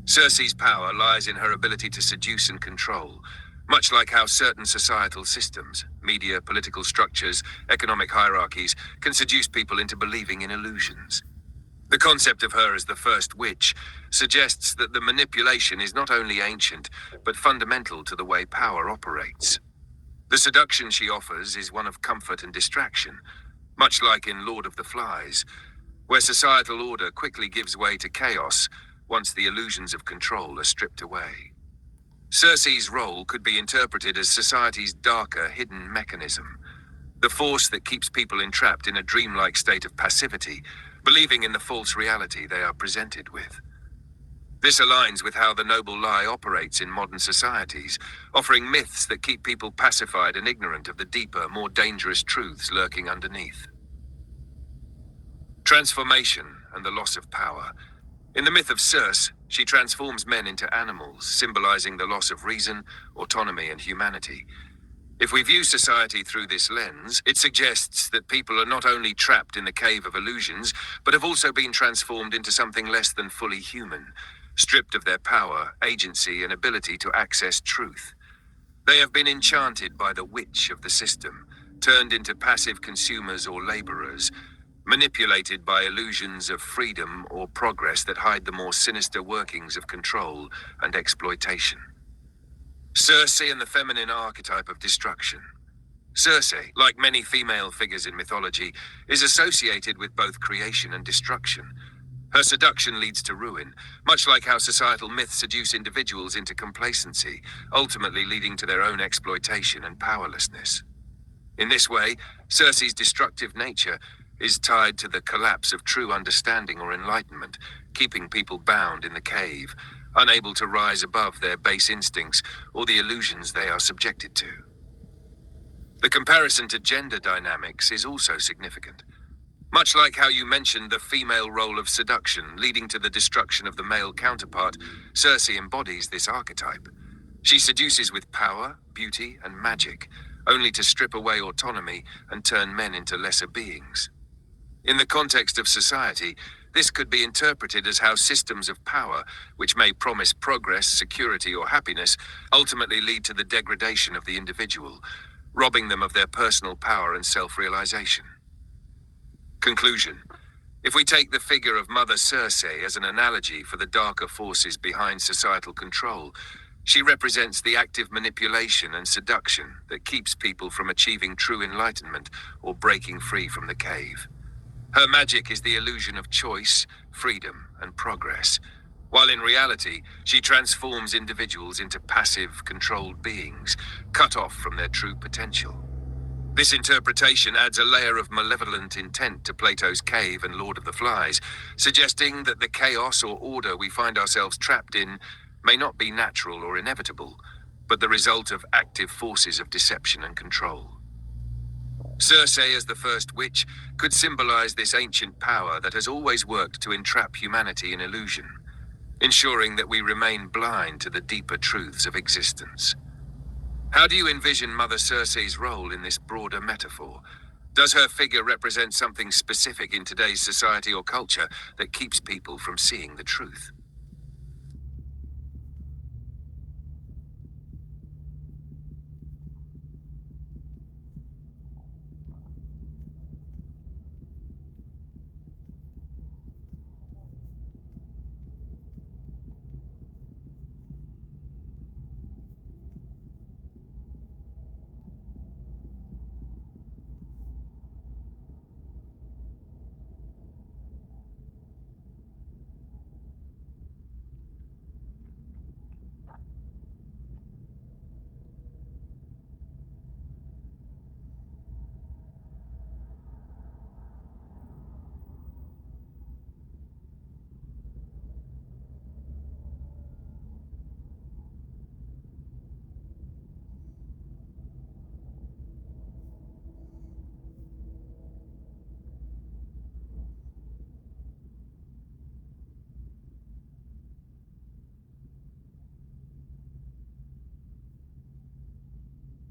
Circe's power lies in her ability to seduce and control, much like how certain societal systems, media, political structures, economic hierarchies, can seduce people into believing in illusions. The concept of her as the first witch suggests that the manipulation is not only ancient, but fundamental to the way power operates. The seduction she offers is one of comfort and distraction, much like in Lord of the Flies, where societal order quickly gives way to chaos once the illusions of control are stripped away. Circe's role could be interpreted as society's darker, hidden mechanism, the force that keeps people entrapped in a dreamlike state of passivity, believing in the false reality they are presented with. This aligns with how the noble lie operates in modern societies, offering myths that keep people pacified and ignorant of the deeper, more dangerous truths lurking underneath. Transformation and the loss of power. In the myth of Circe, she transforms men into animals, symbolizing the loss of reason, autonomy, and humanity. If we view society through this lens, it suggests that people are not only trapped in the cave of illusions, but have also been transformed into something less than fully human, stripped of their power, agency, and ability to access truth. They have been enchanted by the witch of the system, turned into passive consumers or laborers, manipulated by illusions of freedom or progress that hide the more sinister workings of control and exploitation. Circe and the feminine archetype of destruction. Circe, like many female figures in mythology, is associated with both creation and destruction. Her seduction leads to ruin, much like how societal myths seduce individuals into complacency, ultimately leading to their own exploitation and powerlessness. In this way, Circe's destructive nature is tied to the collapse of true understanding or enlightenment, keeping people bound in the cave, unable to rise above their base instincts or the illusions they are subjected to. The comparison to gender dynamics is also significant. Much like how you mentioned the female role of seduction leading to the destruction of the male counterpart, Circe embodies this archetype. She seduces with power, beauty, and magic, only to strip away autonomy and turn men into lesser beings. In the context of society, this could be interpreted as how systems of power, which may promise progress, security, or happiness, ultimately lead to the degradation of the individual, robbing them of their personal power and self-realization. Conclusion. If we take the figure of Mother Circe as an analogy for the darker forces behind societal control, she represents the active manipulation and seduction that keeps people from achieving true enlightenment or breaking free from the cave. Her magic is the illusion of choice, freedom, and progress, while in reality, she transforms individuals into passive, controlled beings, cut off from their true potential. This interpretation adds a layer of malevolent intent to Plato's cave and Lord of the Flies, suggesting that the chaos or order we find ourselves trapped in may not be natural or inevitable, but the result of active forces of deception and control. Circe as the first witch could symbolize this ancient power that has always worked to entrap humanity in illusion, ensuring that we remain blind to the deeper truths of existence. How do you envision Mother Circe's role in this broader metaphor? Does her figure represent something specific in today's society or culture that keeps people from seeing the truth?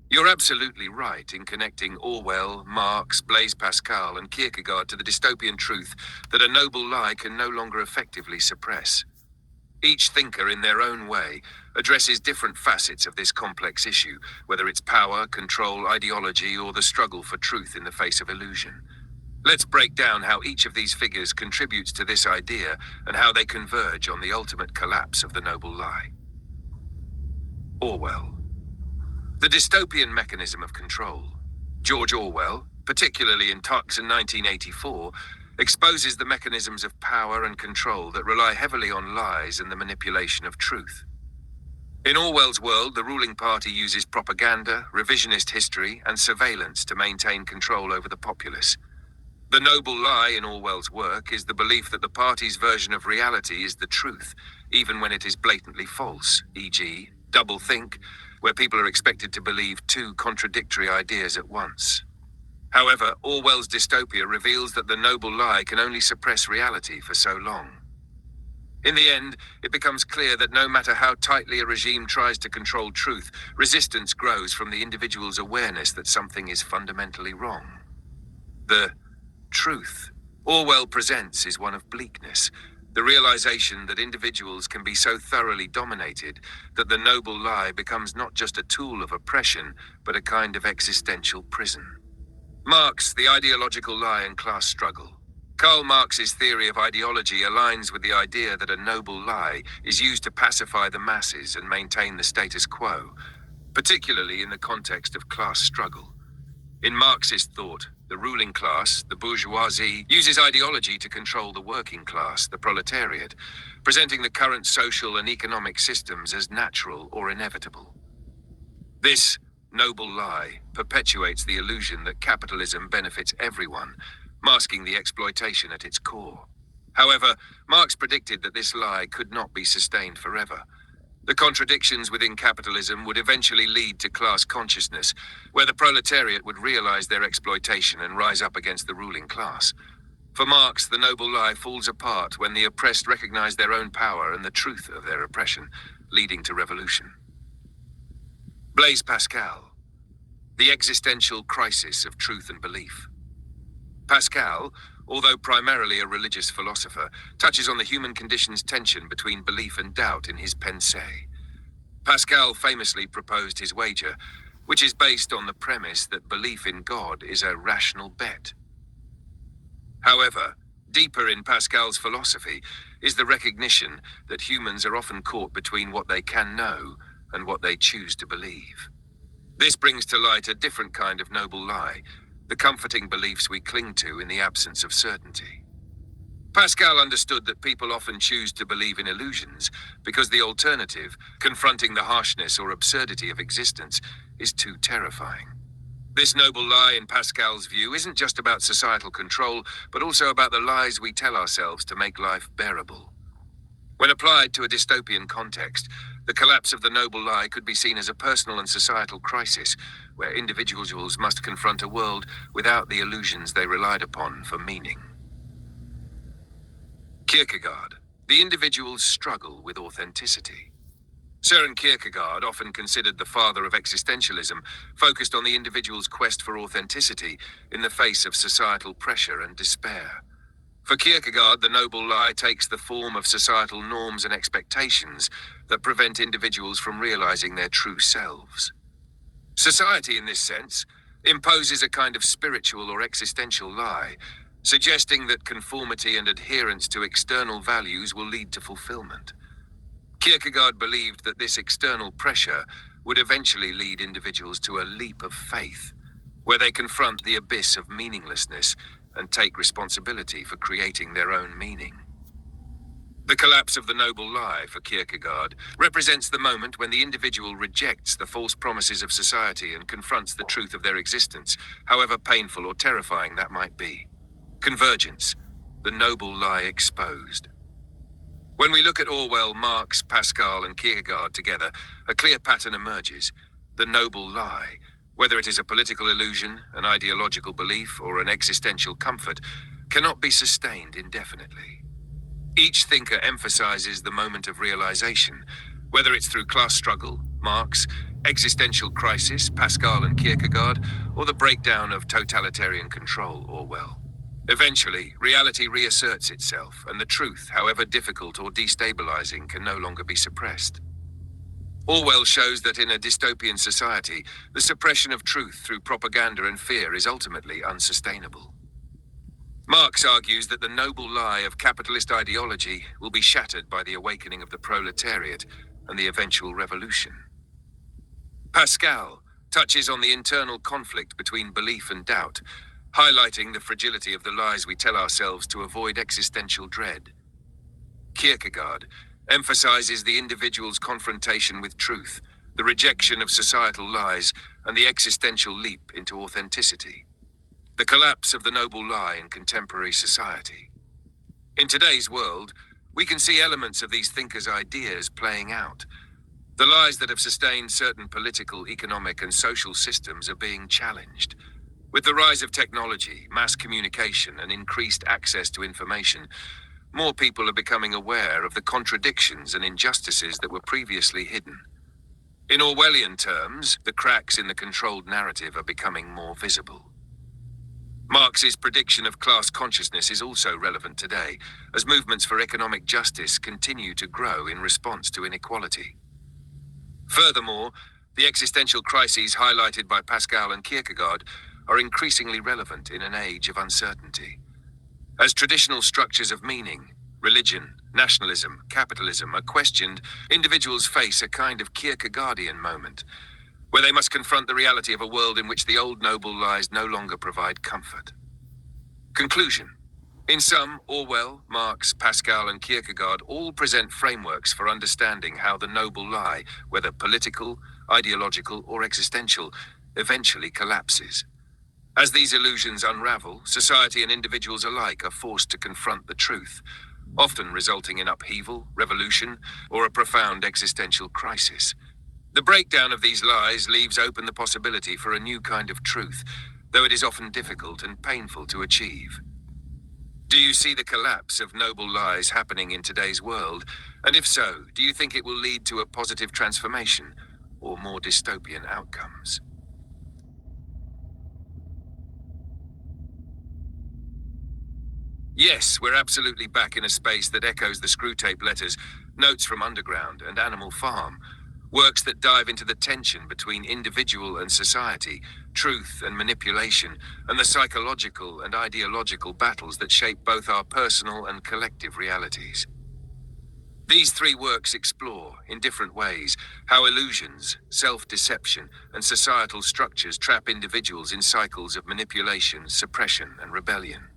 You're absolutely right in connecting Orwell, Marx, Blaise Pascal, and Kierkegaard to the dystopian truth that a noble lie can no longer effectively suppress. Each thinker, in their own way, addresses different facets of this complex issue, whether it's power, control, ideology, or the struggle for truth in the face of illusion. Let's break down how each of these figures contributes to this idea and how they converge on the ultimate collapse of the noble lie. Orwell. The dystopian mechanism of control. George Orwell, particularly in Tux in 1984, exposes the mechanisms of power and control that rely heavily on lies and the manipulation of truth. In Orwell's world, the ruling party uses propaganda, revisionist history, and surveillance to maintain control over the populace. The noble lie in Orwell's work is the belief that the party's version of reality is the truth, even when it is blatantly false, e.g., doublethink, where people are expected to believe two contradictory ideas at once. However, Orwell's dystopia reveals that the noble lie can only suppress reality for so long. In the end, it becomes clear that no matter how tightly a regime tries to control truth, resistance grows from the individual's awareness that something is fundamentally wrong. The truth Orwell presents is one of bleakness, the realization that individuals can be so thoroughly dominated that the noble lie becomes not just a tool of oppression, but a kind of existential prison. Marx, the ideological lie and class struggle. Karl Marx's theory of ideology aligns with the idea that a noble lie is used to pacify the masses and maintain the status quo, particularly in the context of class struggle. In Marxist thought, the ruling class, the bourgeoisie, uses ideology to control the working class, the proletariat, presenting the current social and economic systems as natural or inevitable. This noble lie perpetuates the illusion that capitalism benefits everyone, masking the exploitation at its core. However, Marx predicted that this lie could not be sustained forever. The contradictions within capitalism would eventually lead to class consciousness, where the proletariat would realize their exploitation and rise up against the ruling class. For Marx, the noble lie falls apart when the oppressed recognize their own power and the truth of their oppression, leading to revolution. Blaise Pascal. The existential crisis of truth and belief. Pascal, although primarily a religious philosopher, touches on the human condition's tension between belief and doubt in his Pensée. Pascal famously proposed his wager, which is based on the premise that belief in God is a rational bet. However, deeper in Pascal's philosophy is the recognition that humans are often caught between what they can know and what they choose to believe. This brings to light a different kind of noble lie, the comforting beliefs we cling to in the absence of certainty. Pascal understood that people often choose to believe in illusions because the alternative, confronting the harshness or absurdity of existence, is too terrifying. This noble lie, in Pascal's view, isn't just about societal control, but also about the lies we tell ourselves to make life bearable. When applied to a dystopian context, the collapse of the noble lie could be seen as a personal and societal crisis, where individuals must confront a world without the illusions they relied upon for meaning. Kierkegaard, the individual's struggle with authenticity. Søren Kierkegaard, often considered the father of existentialism, focused on the individual's quest for authenticity in the face of societal pressure and despair. For Kierkegaard, the noble lie takes the form of societal norms and expectations that prevent individuals from realizing their true selves. Society, in this sense, imposes a kind of spiritual or existential lie, suggesting that conformity and adherence to external values will lead to fulfillment. Kierkegaard believed that this external pressure would eventually lead individuals to a leap of faith, where they confront the abyss of meaninglessness and take responsibility for creating their own meaning. The collapse of the noble lie, for Kierkegaard, represents the moment when the individual rejects the false promises of society and confronts the truth of their existence, however painful or terrifying that might be. Convergence, the noble lie exposed. When we look at Orwell, Marx, Pascal, and Kierkegaard together, a clear pattern emerges. The noble lie, whether it is a political illusion, an ideological belief, or an existential comfort, cannot be sustained indefinitely. Each thinker emphasizes the moment of realization, whether it's through class struggle, Marx, existential crisis, Pascal and Kierkegaard, or the breakdown of totalitarian control, Orwell. Eventually, reality reasserts itself, and the truth, however difficult or destabilizing, can no longer be suppressed. Orwell shows that in a dystopian society, the suppression of truth through propaganda and fear is ultimately unsustainable. Marx argues that the noble lie of capitalist ideology will be shattered by the awakening of the proletariat and the eventual revolution. Pascal touches on the internal conflict between belief and doubt, highlighting the fragility of the lies we tell ourselves to avoid existential dread. Kierkegaard emphasizes the individual's confrontation with truth, the rejection of societal lies, and the existential leap into authenticity. The collapse of the noble lie in contemporary society. In today's world, we can see elements of these thinkers' ideas playing out. The lies that have sustained certain political, economic, and social systems are being challenged. With the rise of technology, mass communication, and increased access to information, more people are becoming aware of the contradictions and injustices that were previously hidden. In Orwellian terms, the cracks in the controlled narrative are becoming more visible. Marx's prediction of class consciousness is also relevant today, as movements for economic justice continue to grow in response to inequality. Furthermore, the existential crises highlighted by Pascal and Kierkegaard are increasingly relevant in an age of uncertainty. As traditional structures of meaning, religion, nationalism, capitalism are questioned, individuals face a kind of Kierkegaardian moment, where they must confront the reality of a world in which the old noble lies no longer provide comfort. Conclusion. In sum, Orwell, Marx, Pascal, and Kierkegaard all present frameworks for understanding how the noble lie, whether political, ideological, or existential, eventually collapses. As these illusions unravel, society and individuals alike are forced to confront the truth, often resulting in upheaval, revolution, or a profound existential crisis. The breakdown of these lies leaves open the possibility for a new kind of truth, though it is often difficult and painful to achieve. Do you see the collapse of noble lies happening in today's world? And if so, do you think it will lead to a positive transformation or more dystopian outcomes? Yes, we're absolutely back in a space that echoes the Screwtape Letters, Notes from Underground, and Animal Farm. Works that dive into the tension between individual and society, truth and manipulation, and the psychological and ideological battles that shape both our personal and collective realities. These three works explore, in different ways, how illusions, self-deception, and societal structures trap individuals in cycles of manipulation, suppression, and rebellion.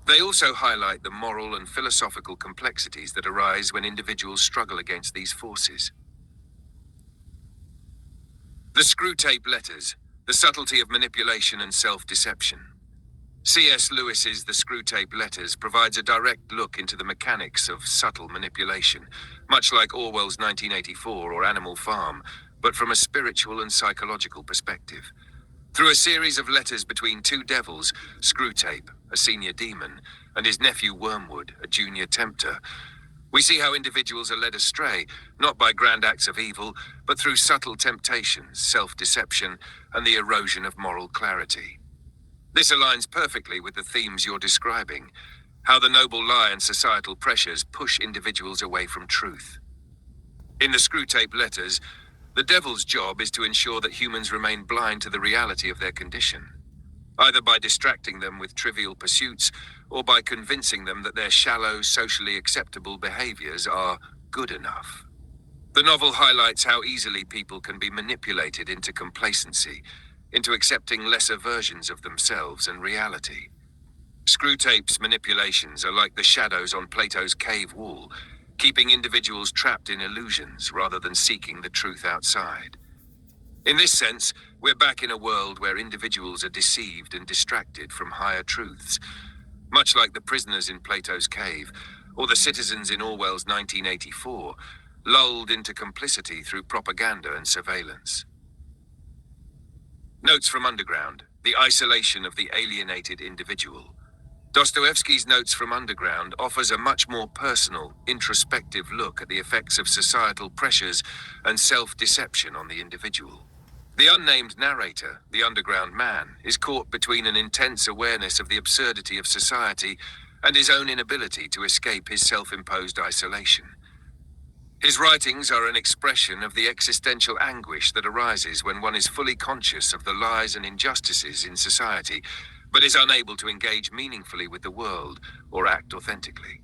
They also highlight the moral and philosophical complexities that arise when individuals struggle against these forces. The Screwtape Letters, The Subtlety of Manipulation and Self-Deception. C.S. Lewis's The Screwtape Letters provides a direct look into the mechanics of subtle manipulation, much like Orwell's 1984 or Animal Farm, but from a spiritual and psychological perspective. Through a series of letters between two devils, Screwtape, a senior demon, and his nephew Wormwood, a junior tempter, we see how individuals are led astray, not by grand acts of evil, but through subtle temptations, self-deception, and the erosion of moral clarity. This aligns perfectly with the themes you're describing, how the noble lie and societal pressures push individuals away from truth. In the Screwtape Letters, the devil's job is to ensure that humans remain blind to the reality of their condition, either by distracting them with trivial pursuits or by convincing them that their shallow, socially acceptable behaviors are good enough. The novel highlights how easily people can be manipulated into complacency, into accepting lesser versions of themselves and reality. Screwtape's manipulations are like the shadows on Plato's cave wall, keeping individuals trapped in illusions rather than seeking the truth outside. In this sense, we're back in a world where individuals are deceived and distracted from higher truths, much like the prisoners in Plato's cave, or the citizens in Orwell's 1984, lulled into complicity through propaganda and surveillance. Notes from Underground, The Isolation of the Alienated Individual. Dostoevsky's Notes from Underground offers a much more personal, introspective look at the effects of societal pressures and self-deception on the individual. The unnamed narrator, the underground man, is caught between an intense awareness of the absurdity of society and his own inability to escape his self-imposed isolation. His writings are an expression of the existential anguish that arises when one is fully conscious of the lies and injustices in society, but is unable to engage meaningfully with the world or act authentically.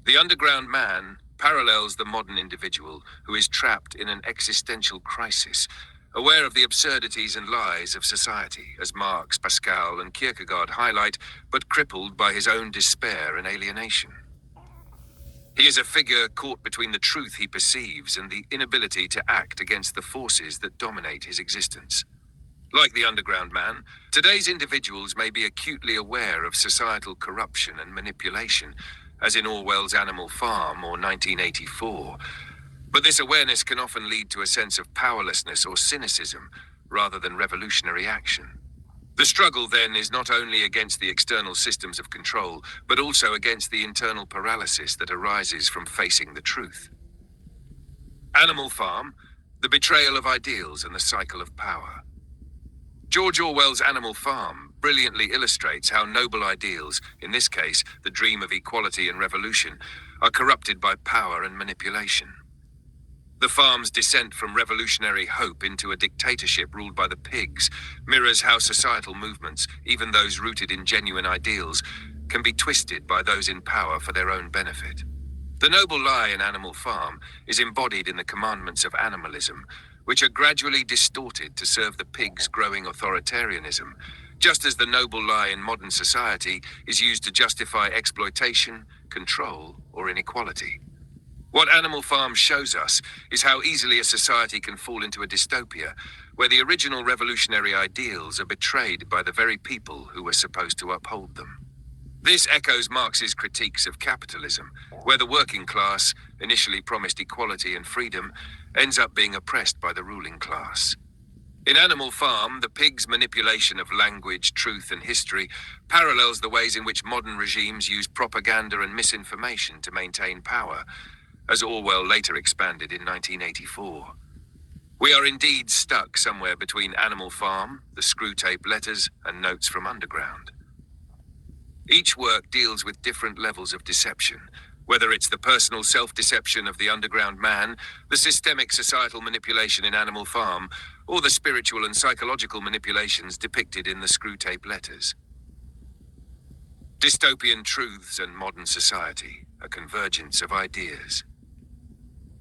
The underground man parallels the modern individual who is trapped in an existential crisis, aware of the absurdities and lies of society, as Marx, Pascal, and Kierkegaard highlight, but crippled by his own despair and alienation. He is a figure caught between the truth he perceives and the inability to act against the forces that dominate his existence. Like the underground man, today's individuals may be acutely aware of societal corruption and manipulation, as in Orwell's Animal Farm or 1984. But this awareness can often lead to a sense of powerlessness or cynicism, rather than revolutionary action. The struggle, then, is not only against the external systems of control, but also against the internal paralysis that arises from facing the truth. Animal Farm, the betrayal of ideals and the cycle of power. George Orwell's Animal Farm brilliantly illustrates how noble ideals, in this case, the dream of equality and revolution, are corrupted by power and manipulation. The farm's descent from revolutionary hope into a dictatorship ruled by the pigs mirrors how societal movements, even those rooted in genuine ideals, can be twisted by those in power for their own benefit. The noble lie in Animal Farm is embodied in the commandments of animalism, which are gradually distorted to serve the pigs' growing authoritarianism, just as the noble lie in modern society is used to justify exploitation, control, or inequality. What Animal Farm shows us is how easily a society can fall into a dystopia, where the original revolutionary ideals are betrayed by the very people who were supposed to uphold them. This echoes Marx's critiques of capitalism, where the working class, initially promised equality and freedom, ends up being oppressed by the ruling class. In Animal Farm, the pig's manipulation of language, truth, and history parallels the ways in which modern regimes use propaganda and misinformation to maintain power, as Orwell later expanded in 1984. We are indeed stuck somewhere between Animal Farm, the Screwtape Letters, and Notes from Underground. Each work deals with different levels of deception, whether it's the personal self-deception of the underground man, the systemic societal manipulation in Animal Farm, or the spiritual and psychological manipulations depicted in the Screwtape Letters. Dystopian truths and modern society, a convergence of ideas.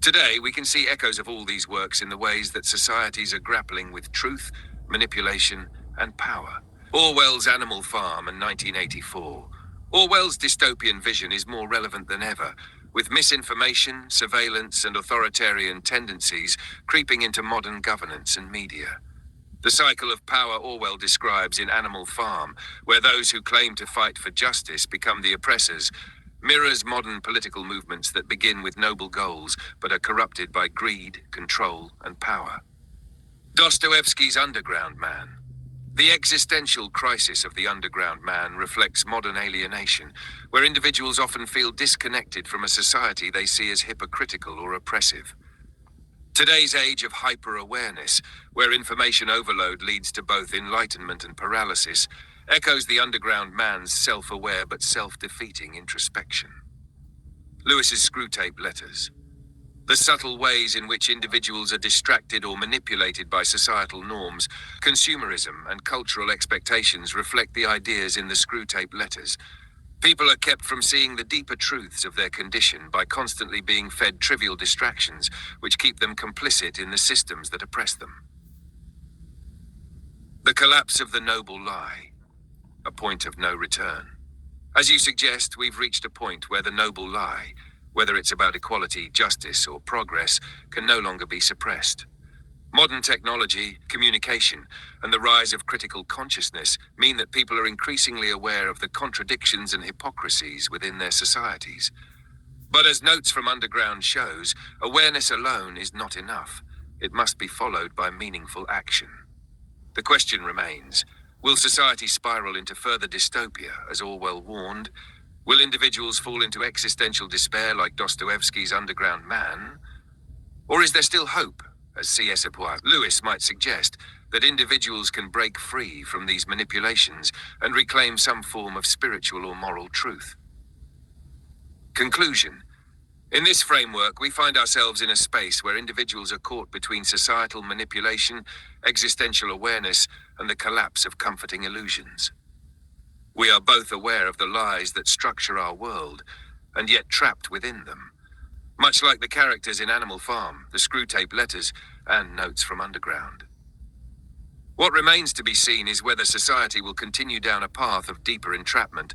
Today, we can see echoes of all these works in the ways that societies are grappling with truth, manipulation, and power. Orwell's Animal Farm and 1984. Orwell's dystopian vision is more relevant than ever, with misinformation, surveillance, and authoritarian tendencies creeping into modern governance and media. The cycle of power Orwell describes in Animal Farm, where those who claim to fight for justice become the oppressors, mirrors modern political movements that begin with noble goals but are corrupted by greed, control, and power. Dostoevsky's Underground Man. The existential crisis of the underground man reflects modern alienation, where individuals often feel disconnected from a society they see as hypocritical or oppressive. Today's age of hyper-awareness, where information overload leads to both enlightenment and paralysis, echoes the underground man's self-aware but self-defeating introspection. Lewis's Screwtape Letters. The subtle ways in which individuals are distracted or manipulated by societal norms, consumerism, and cultural expectations reflect the ideas in the Screwtape Letters. People are kept from seeing the deeper truths of their condition by constantly being fed trivial distractions, which keep them complicit in the systems that oppress them. The collapse of the noble lie. A point of no return. As you suggest, we've reached a point where the noble lie, whether it's about equality, justice, or progress, can no longer be suppressed. Modern technology, communication, and the rise of critical consciousness mean that people are increasingly aware of the contradictions and hypocrisies within their societies. But as Notes from Underground shows, awareness alone is not enough. It must be followed by meaningful action. The question remains, will society spiral into further dystopia, as Orwell warned? Will individuals fall into existential despair like Dostoevsky's Underground Man? Or is there still hope, as C.S. Lewis might suggest, that individuals can break free from these manipulations and reclaim some form of spiritual or moral truth? Conclusion. In this framework, we find ourselves in a space where individuals are caught between societal manipulation, existential awareness, and the collapse of comforting illusions. We are both aware of the lies that structure our world, and yet trapped within them. Much like the characters in Animal Farm, the Screwtape Letters, and Notes from Underground. What remains to be seen is whether society will continue down a path of deeper entrapment,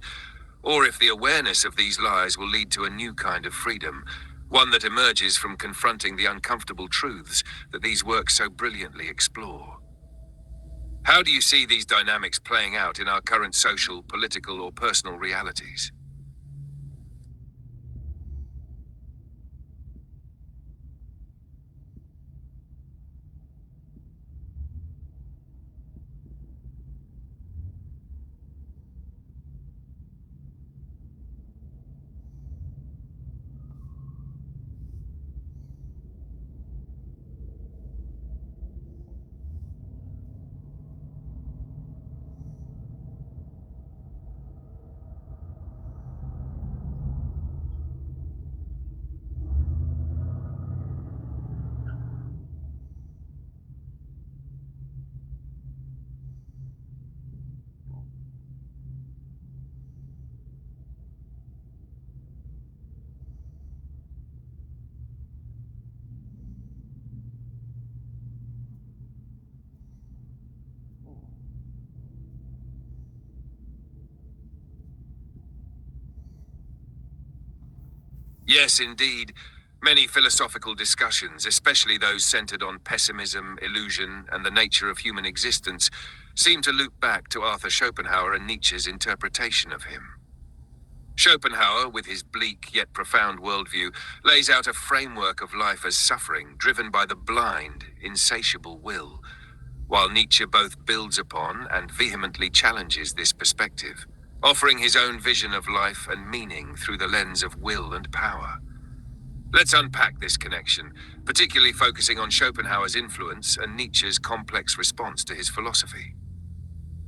or if the awareness of these lies will lead to a new kind of freedom, one that emerges from confronting the uncomfortable truths that these works so brilliantly explore. How do you see these dynamics playing out in our current social, political, or personal realities? Yes, indeed. Many philosophical discussions, especially those centered on pessimism, illusion, and the nature of human existence, seem to loop back to Arthur Schopenhauer and Nietzsche's interpretation of him. Schopenhauer, with his bleak yet profound worldview, lays out a framework of life as suffering driven by the blind, insatiable will, while Nietzsche both builds upon and vehemently challenges this perspective, offering his own vision of life and meaning through the lens of will and power. Let's unpack this connection, particularly focusing on Schopenhauer's influence and Nietzsche's complex response to his philosophy.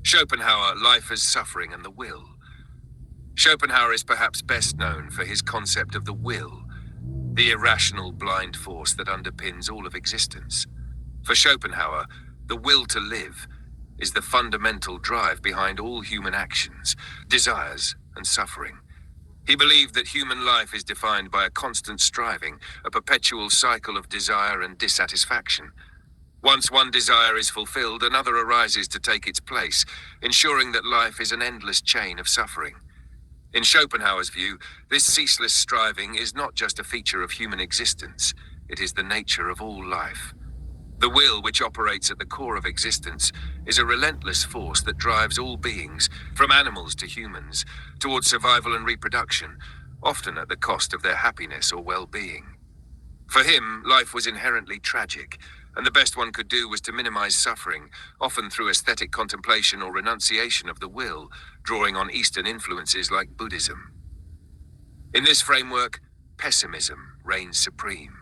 Schopenhauer, Life as Suffering and the Will. Schopenhauer is perhaps best known for his concept of the will, the irrational blind force that underpins all of existence. For Schopenhauer, the will to live is the fundamental drive behind all human actions, desires, and suffering. He believed that human life is defined by a constant striving, a perpetual cycle of desire and dissatisfaction. Once one desire is fulfilled, another arises to take its place, ensuring that life is an endless chain of suffering. In Schopenhauer's view, this ceaseless striving is not just a feature of human existence, it is the nature of all life. The will, which operates at the core of existence, is a relentless force that drives all beings, from animals to humans, towards survival and reproduction, often at the cost of their happiness or well-being. For him, life was inherently tragic, and the best one could do was to minimize suffering, often through aesthetic contemplation or renunciation of the will, drawing on Eastern influences like Buddhism. In this framework, pessimism reigns supreme.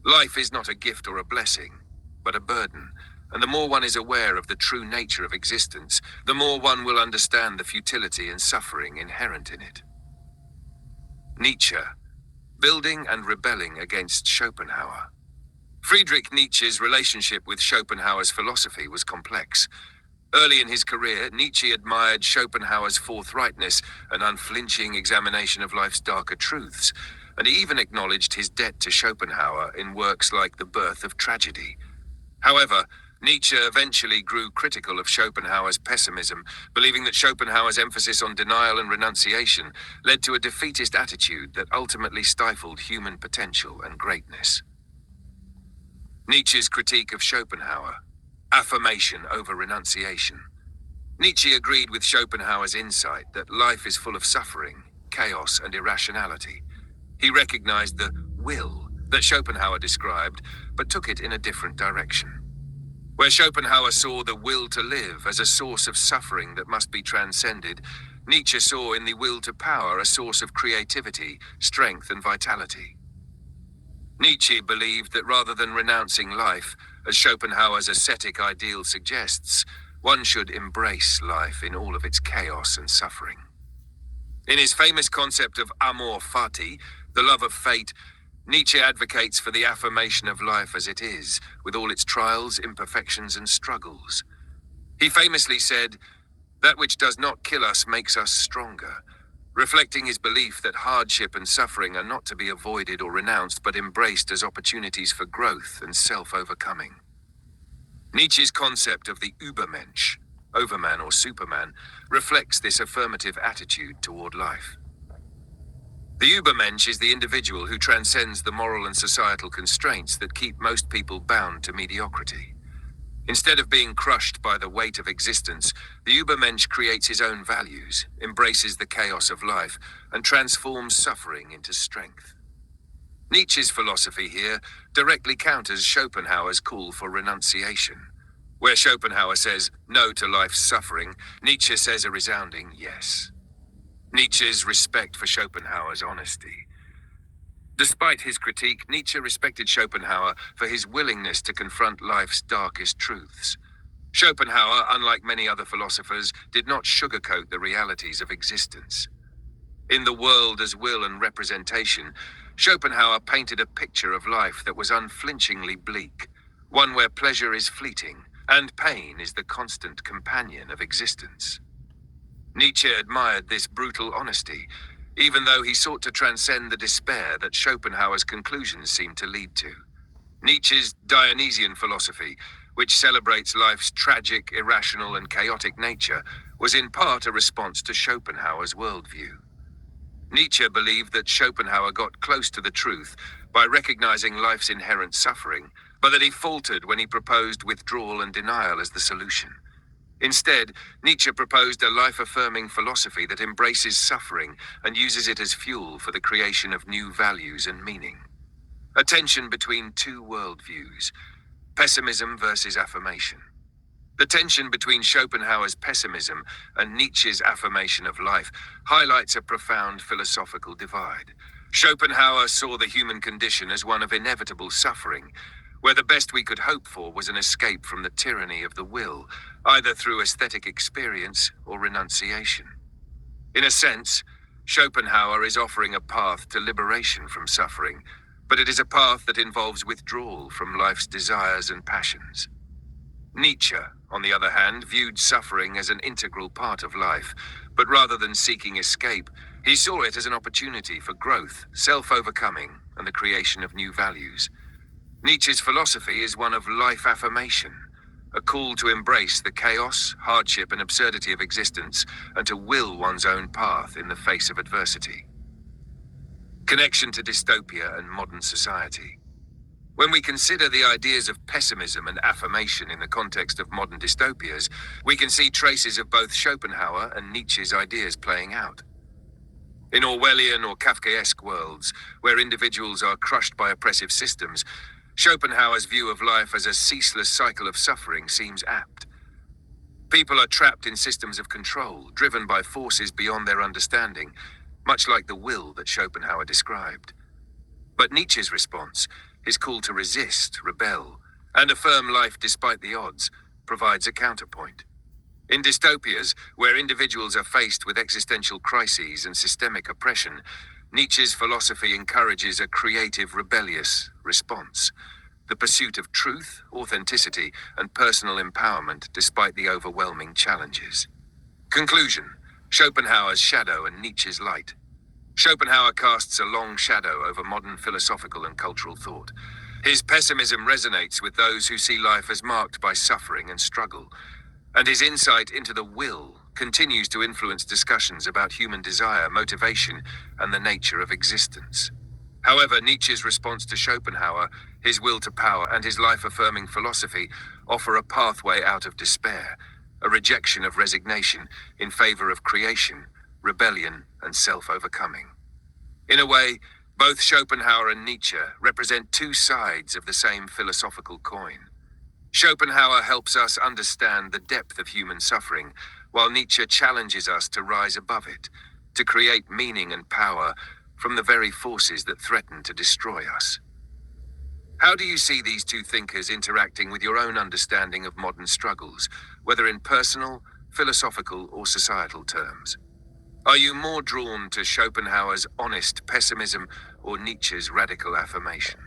Life is not a gift or a blessing, but a burden, and the more one is aware of the true nature of existence, the more one will understand the futility and suffering inherent in it. Nietzsche, building and rebelling against Schopenhauer. Friedrich Nietzsche's relationship with Schopenhauer's philosophy was complex. Early in his career, Nietzsche admired Schopenhauer's forthrightness and unflinching examination of life's darker truths, and he even acknowledged his debt to Schopenhauer in works like The Birth of Tragedy. However, Nietzsche eventually grew critical of Schopenhauer's pessimism, believing that Schopenhauer's emphasis on denial and renunciation led to a defeatist attitude that ultimately stifled human potential and greatness. Nietzsche's critique of Schopenhauer, affirmation over renunciation. Nietzsche agreed with Schopenhauer's insight that life is full of suffering, chaos, and irrationality. He recognized the will that Schopenhauer described, but took it in a different direction. Where Schopenhauer saw the will to live as a source of suffering that must be transcended, Nietzsche saw in the will to power a source of creativity, strength, and vitality. Nietzsche believed that rather than renouncing life, as Schopenhauer's ascetic ideal suggests, one should embrace life in all of its chaos and suffering. In his famous concept of amor fati, The love of fate, Nietzsche advocates for the affirmation of life as it is, with all its trials, imperfections, and struggles. He famously said, "That which does not kill us makes us stronger," reflecting his belief that hardship and suffering are not to be avoided or renounced, but embraced as opportunities for growth and self-overcoming. Nietzsche's concept of the Übermensch, overman or superman, reflects this affirmative attitude toward life. The Übermensch is the individual who transcends the moral and societal constraints that keep most people bound to mediocrity. Instead of being crushed by the weight of existence, the Übermensch creates his own values, embraces the chaos of life, and transforms suffering into strength. Nietzsche's philosophy here directly counters Schopenhauer's call for renunciation. Where Schopenhauer says no to life's suffering, Nietzsche says a resounding yes. Nietzsche's respect for Schopenhauer's honesty. Despite his critique, Nietzsche respected Schopenhauer for his willingness to confront life's darkest truths. Schopenhauer, unlike many other philosophers, did not sugarcoat the realities of existence. In The World as Will and Representation, Schopenhauer painted a picture of life that was unflinchingly bleak, one where pleasure is fleeting and pain is the constant companion of existence. Nietzsche admired this brutal honesty, even though he sought to transcend the despair that Schopenhauer's conclusions seemed to lead to. Nietzsche's Dionysian philosophy, which celebrates life's tragic, irrational, and chaotic nature, was in part a response to Schopenhauer's worldview. Nietzsche believed that Schopenhauer got close to the truth by recognizing life's inherent suffering, but that he faltered when he proposed withdrawal and denial as the solution. Instead, Nietzsche proposed a life-affirming philosophy that embraces suffering and uses it as fuel for the creation of new values and meaning. A tension between two worldviews, pessimism versus affirmation. The tension between Schopenhauer's pessimism and Nietzsche's affirmation of life highlights a profound philosophical divide. Schopenhauer saw the human condition as one of inevitable suffering, where the best we could hope for was an escape from the tyranny of the will, either through aesthetic experience or renunciation. In a sense, Schopenhauer is offering a path to liberation from suffering, but it is a path that involves withdrawal from life's desires and passions. Nietzsche, on the other hand, viewed suffering as an integral part of life, but rather than seeking escape, he saw it as an opportunity for growth, self-overcoming, and the creation of new values. Nietzsche's philosophy is one of life affirmation, a call to embrace the chaos, hardship, and absurdity of existence, and to will one's own path in the face of adversity. Connection to dystopia and modern society. When we consider the ideas of pessimism and affirmation in the context of modern dystopias, we can see traces of both Schopenhauer and Nietzsche's ideas playing out. In Orwellian or Kafkaesque worlds, where individuals are crushed by oppressive systems, Schopenhauer's view of life as a ceaseless cycle of suffering seems apt. People are trapped in systems of control, driven by forces beyond their understanding, much like the will that Schopenhauer described. But Nietzsche's response, his call to resist, rebel, and affirm life despite the odds, provides a counterpoint. In dystopias, where individuals are faced with existential crises and systemic oppression, Nietzsche's philosophy encourages a creative, rebellious response, the pursuit of truth, authenticity, and personal empowerment despite the overwhelming challenges. Conclusion: Schopenhauer's shadow and Nietzsche's light. Schopenhauer casts a long shadow over modern philosophical and cultural thought. His pessimism resonates with those who see life as marked by suffering and struggle, and his insight into the will continues to influence discussions about human desire, motivation, and the nature of existence. However, Nietzsche's response to Schopenhauer, his will to power, and his life-affirming philosophy offer a pathway out of despair, a rejection of resignation in favor of creation, rebellion, and self-overcoming. In a way, both Schopenhauer and Nietzsche represent two sides of the same philosophical coin. Schopenhauer helps us understand the depth of human suffering, while Nietzsche challenges us to rise above it, to create meaning and power from the very forces that threaten to destroy us. How do you see these two thinkers interacting with your own understanding of modern struggles, whether in personal, philosophical, or societal terms? Are you more drawn to Schopenhauer's honest pessimism or Nietzsche's radical affirmation?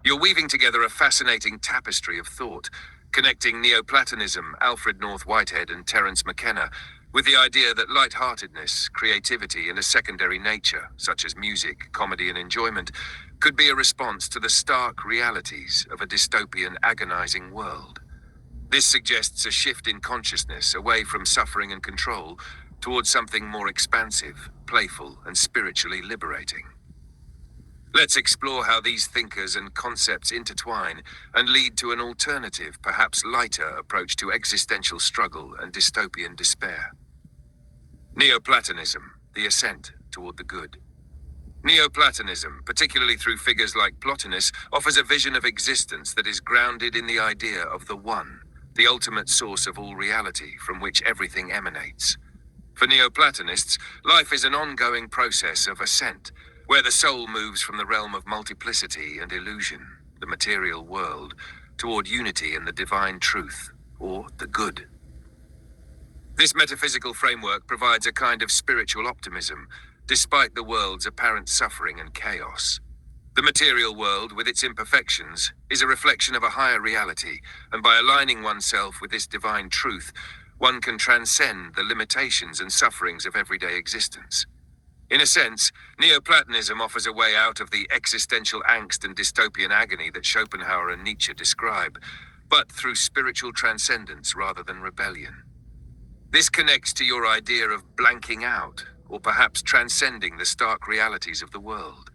You're weaving together a fascinating tapestry of thought, connecting Neoplatonism, Alfred North Whitehead, and Terence McKenna, with the idea that lightheartedness, creativity, and a secondary nature, such as music, comedy, and enjoyment, could be a response to the stark realities of a dystopian, agonizing world. This suggests a shift in consciousness away from suffering and control towards something more expansive, playful, and spiritually liberating. Let's explore how these thinkers and concepts intertwine and lead to an alternative, perhaps lighter approach to existential struggle and dystopian despair. Neoplatonism, the ascent toward the good. Neoplatonism, particularly through figures like Plotinus, offers a vision of existence that is grounded in the idea of the One, the ultimate source of all reality from which everything emanates. For Neoplatonists, life is an ongoing process of ascent, where the soul moves from the realm of multiplicity and illusion, the material world, toward unity in the divine truth, or the good. This metaphysical framework provides a kind of spiritual optimism, despite the world's apparent suffering and chaos. The material world, with its imperfections, is a reflection of a higher reality, and by aligning oneself with this divine truth, one can transcend the limitations and sufferings of everyday existence. In a sense, Neoplatonism offers a way out of the existential angst and dystopian agony that Schopenhauer and Nietzsche describe, but through spiritual transcendence rather than rebellion. This connects to your idea of blanking out, or perhaps transcending the stark realities of the world.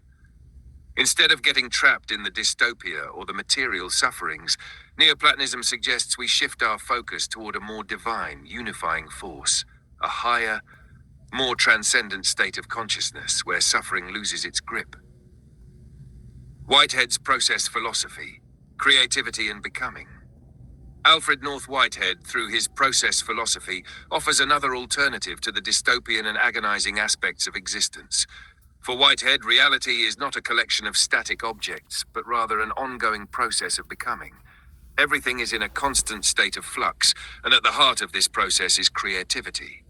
Instead of getting trapped in the dystopia or the material sufferings, Neoplatonism suggests we shift our focus toward a more divine, unifying force, a higher, more transcendent state of consciousness where suffering loses its grip. Whitehead's process philosophy, creativity and becoming. Alfred North Whitehead, through his process philosophy, offers another alternative to the dystopian and agonizing aspects of existence. For Whitehead, reality is not a collection of static objects, but rather an ongoing process of becoming. Everything is in a constant state of flux, and at the heart of this process is creativity.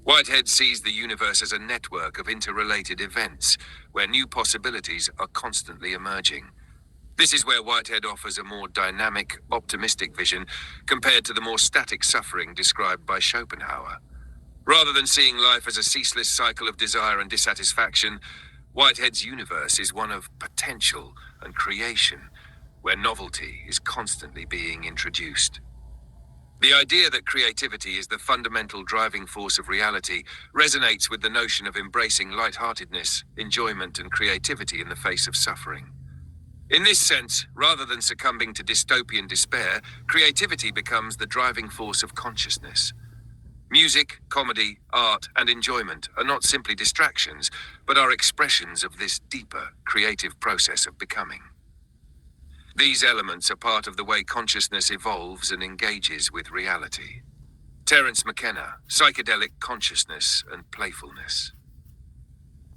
Whitehead sees the universe as a network of interrelated events, where new possibilities are constantly emerging. This is where Whitehead offers a more dynamic, optimistic vision compared to the more static suffering described by Schopenhauer. Rather than seeing life as a ceaseless cycle of desire and dissatisfaction, Whitehead's universe is one of potential and creation, where novelty is constantly being introduced. The idea that creativity is the fundamental driving force of reality resonates with the notion of embracing lightheartedness, enjoyment, and creativity in the face of suffering. In this sense, rather than succumbing to dystopian despair, creativity becomes the driving force of consciousness. Music, comedy, art, and enjoyment are not simply distractions, but are expressions of this deeper, creative process of becoming. These elements are part of the way consciousness evolves and engages with reality. Terence McKenna, Psychedelic Consciousness and Playfulness.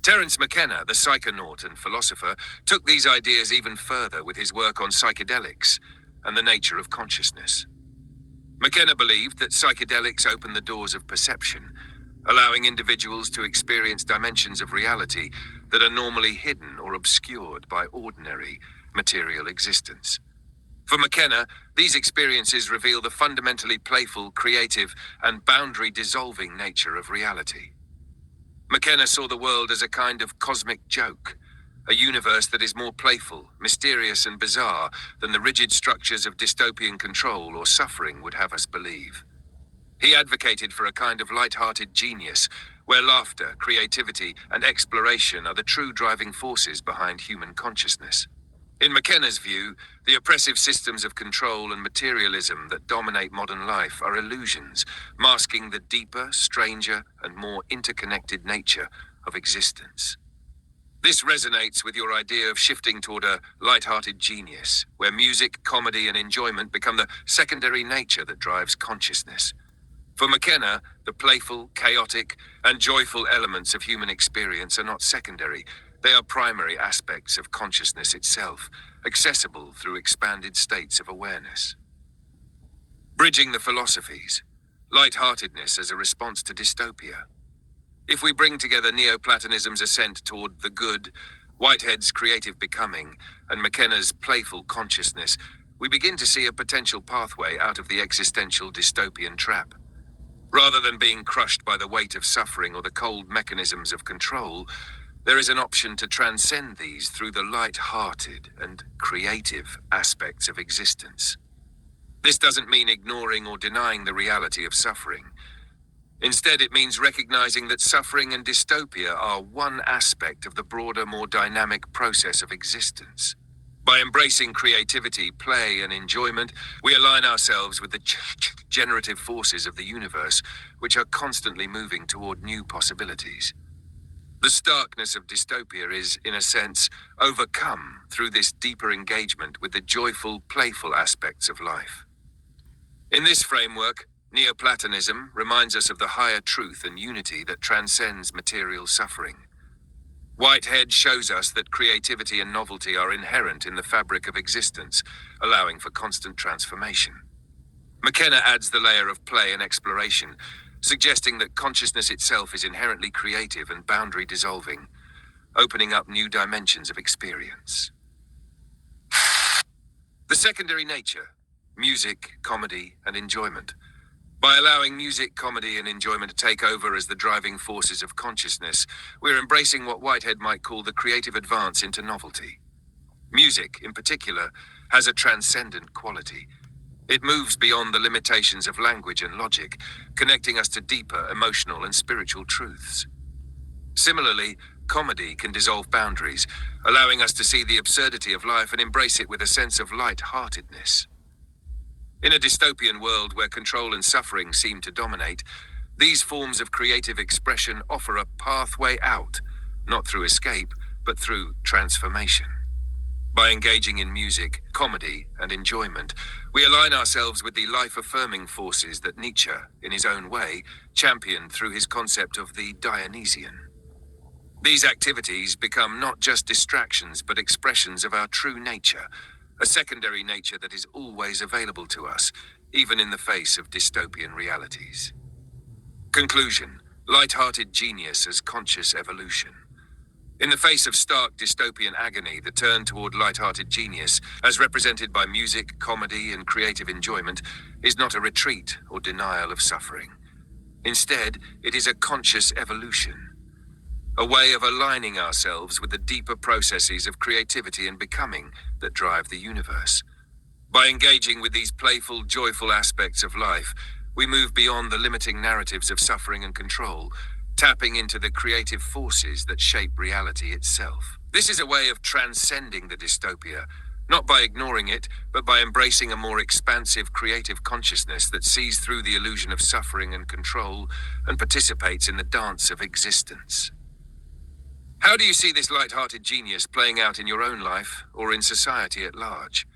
Terence McKenna, the psychonaut and philosopher, took these ideas even further with his work on psychedelics and the nature of consciousness. McKenna believed that psychedelics open the doors of perception, allowing individuals to experience dimensions of reality that are normally hidden or obscured by ordinary, material existence. For McKenna, these experiences reveal the fundamentally playful, creative, and boundary-dissolving nature of reality. McKenna saw the world as a kind of cosmic joke, a universe that is more playful, mysterious, and bizarre than the rigid structures of dystopian control or suffering would have us believe. He advocated for a kind of light-hearted genius, where laughter, creativity, and exploration are the true driving forces behind human consciousness. In McKenna's view, the oppressive systems of control and materialism that dominate modern life are illusions, masking the deeper, stranger, and more interconnected nature of existence. This resonates with your idea of shifting toward a light-hearted genius, where music, comedy, and enjoyment become the secondary nature that drives consciousness. For McKenna, the playful, chaotic, and joyful elements of human experience are not secondary. They are primary aspects of consciousness itself, accessible through expanded states of awareness. Bridging the philosophies. Light-heartedness as a response to dystopia. If we bring together Neoplatonism's ascent toward the good, Whitehead's creative becoming, and McKenna's playful consciousness, we begin to see a potential pathway out of the existential dystopian trap. Rather than being crushed by the weight of suffering or the cold mechanisms of control, there is an option to transcend these through the light-hearted and creative aspects of existence. This doesn't mean ignoring or denying the reality of suffering. Instead, it means recognizing that suffering and dystopia are one aspect of the broader, more dynamic process of existence. By embracing creativity, play, and enjoyment, we align ourselves with the generative forces of the universe, which are constantly moving toward new possibilities. The starkness of dystopia is, in a sense, overcome through this deeper engagement with the joyful, playful aspects of life. In this framework, Neoplatonism reminds us of the higher truth and unity that transcends material suffering. Whitehead shows us that creativity and novelty are inherent in the fabric of existence, allowing for constant transformation. McKenna adds the layer of play and exploration, suggesting that consciousness itself is inherently creative and boundary dissolving, opening up new dimensions of experience. The secondary nature: music, comedy, and enjoyment. By allowing music, comedy, and enjoyment to take over as the driving forces of consciousness, we're embracing what Whitehead might call the creative advance into novelty. Music, in particular, has a transcendent quality. It moves beyond the limitations of language and logic, connecting us to deeper emotional and spiritual truths. Similarly, comedy can dissolve boundaries, allowing us to see the absurdity of life and embrace it with a sense of light-heartedness. In a dystopian world where control and suffering seem to dominate, these forms of creative expression offer a pathway out, not through escape, but through transformation. By engaging in music, comedy, and enjoyment, we align ourselves with the life-affirming forces that Nietzsche, in his own way, championed through his concept of the Dionysian. These activities become not just distractions, but expressions of our true nature, a secondary nature that is always available to us, even in the face of dystopian realities. Conclusion: light-hearted genius as conscious evolution. In the face of stark dystopian agony, the turn toward light-hearted genius, as represented by music, comedy, and creative enjoyment, is not a retreat or denial of suffering. Instead, it is a conscious evolution, a way of aligning ourselves with the deeper processes of creativity and becoming that drive the universe. By engaging with these playful, joyful aspects of life, we move beyond the limiting narratives of suffering and control, tapping into the creative forces that shape reality itself. This is a way of transcending the dystopia, not by ignoring it, but by embracing a more expansive creative consciousness that sees through the illusion of suffering and control and participates in the dance of existence. How do you see this light-hearted genius playing out in your own life or in society at large?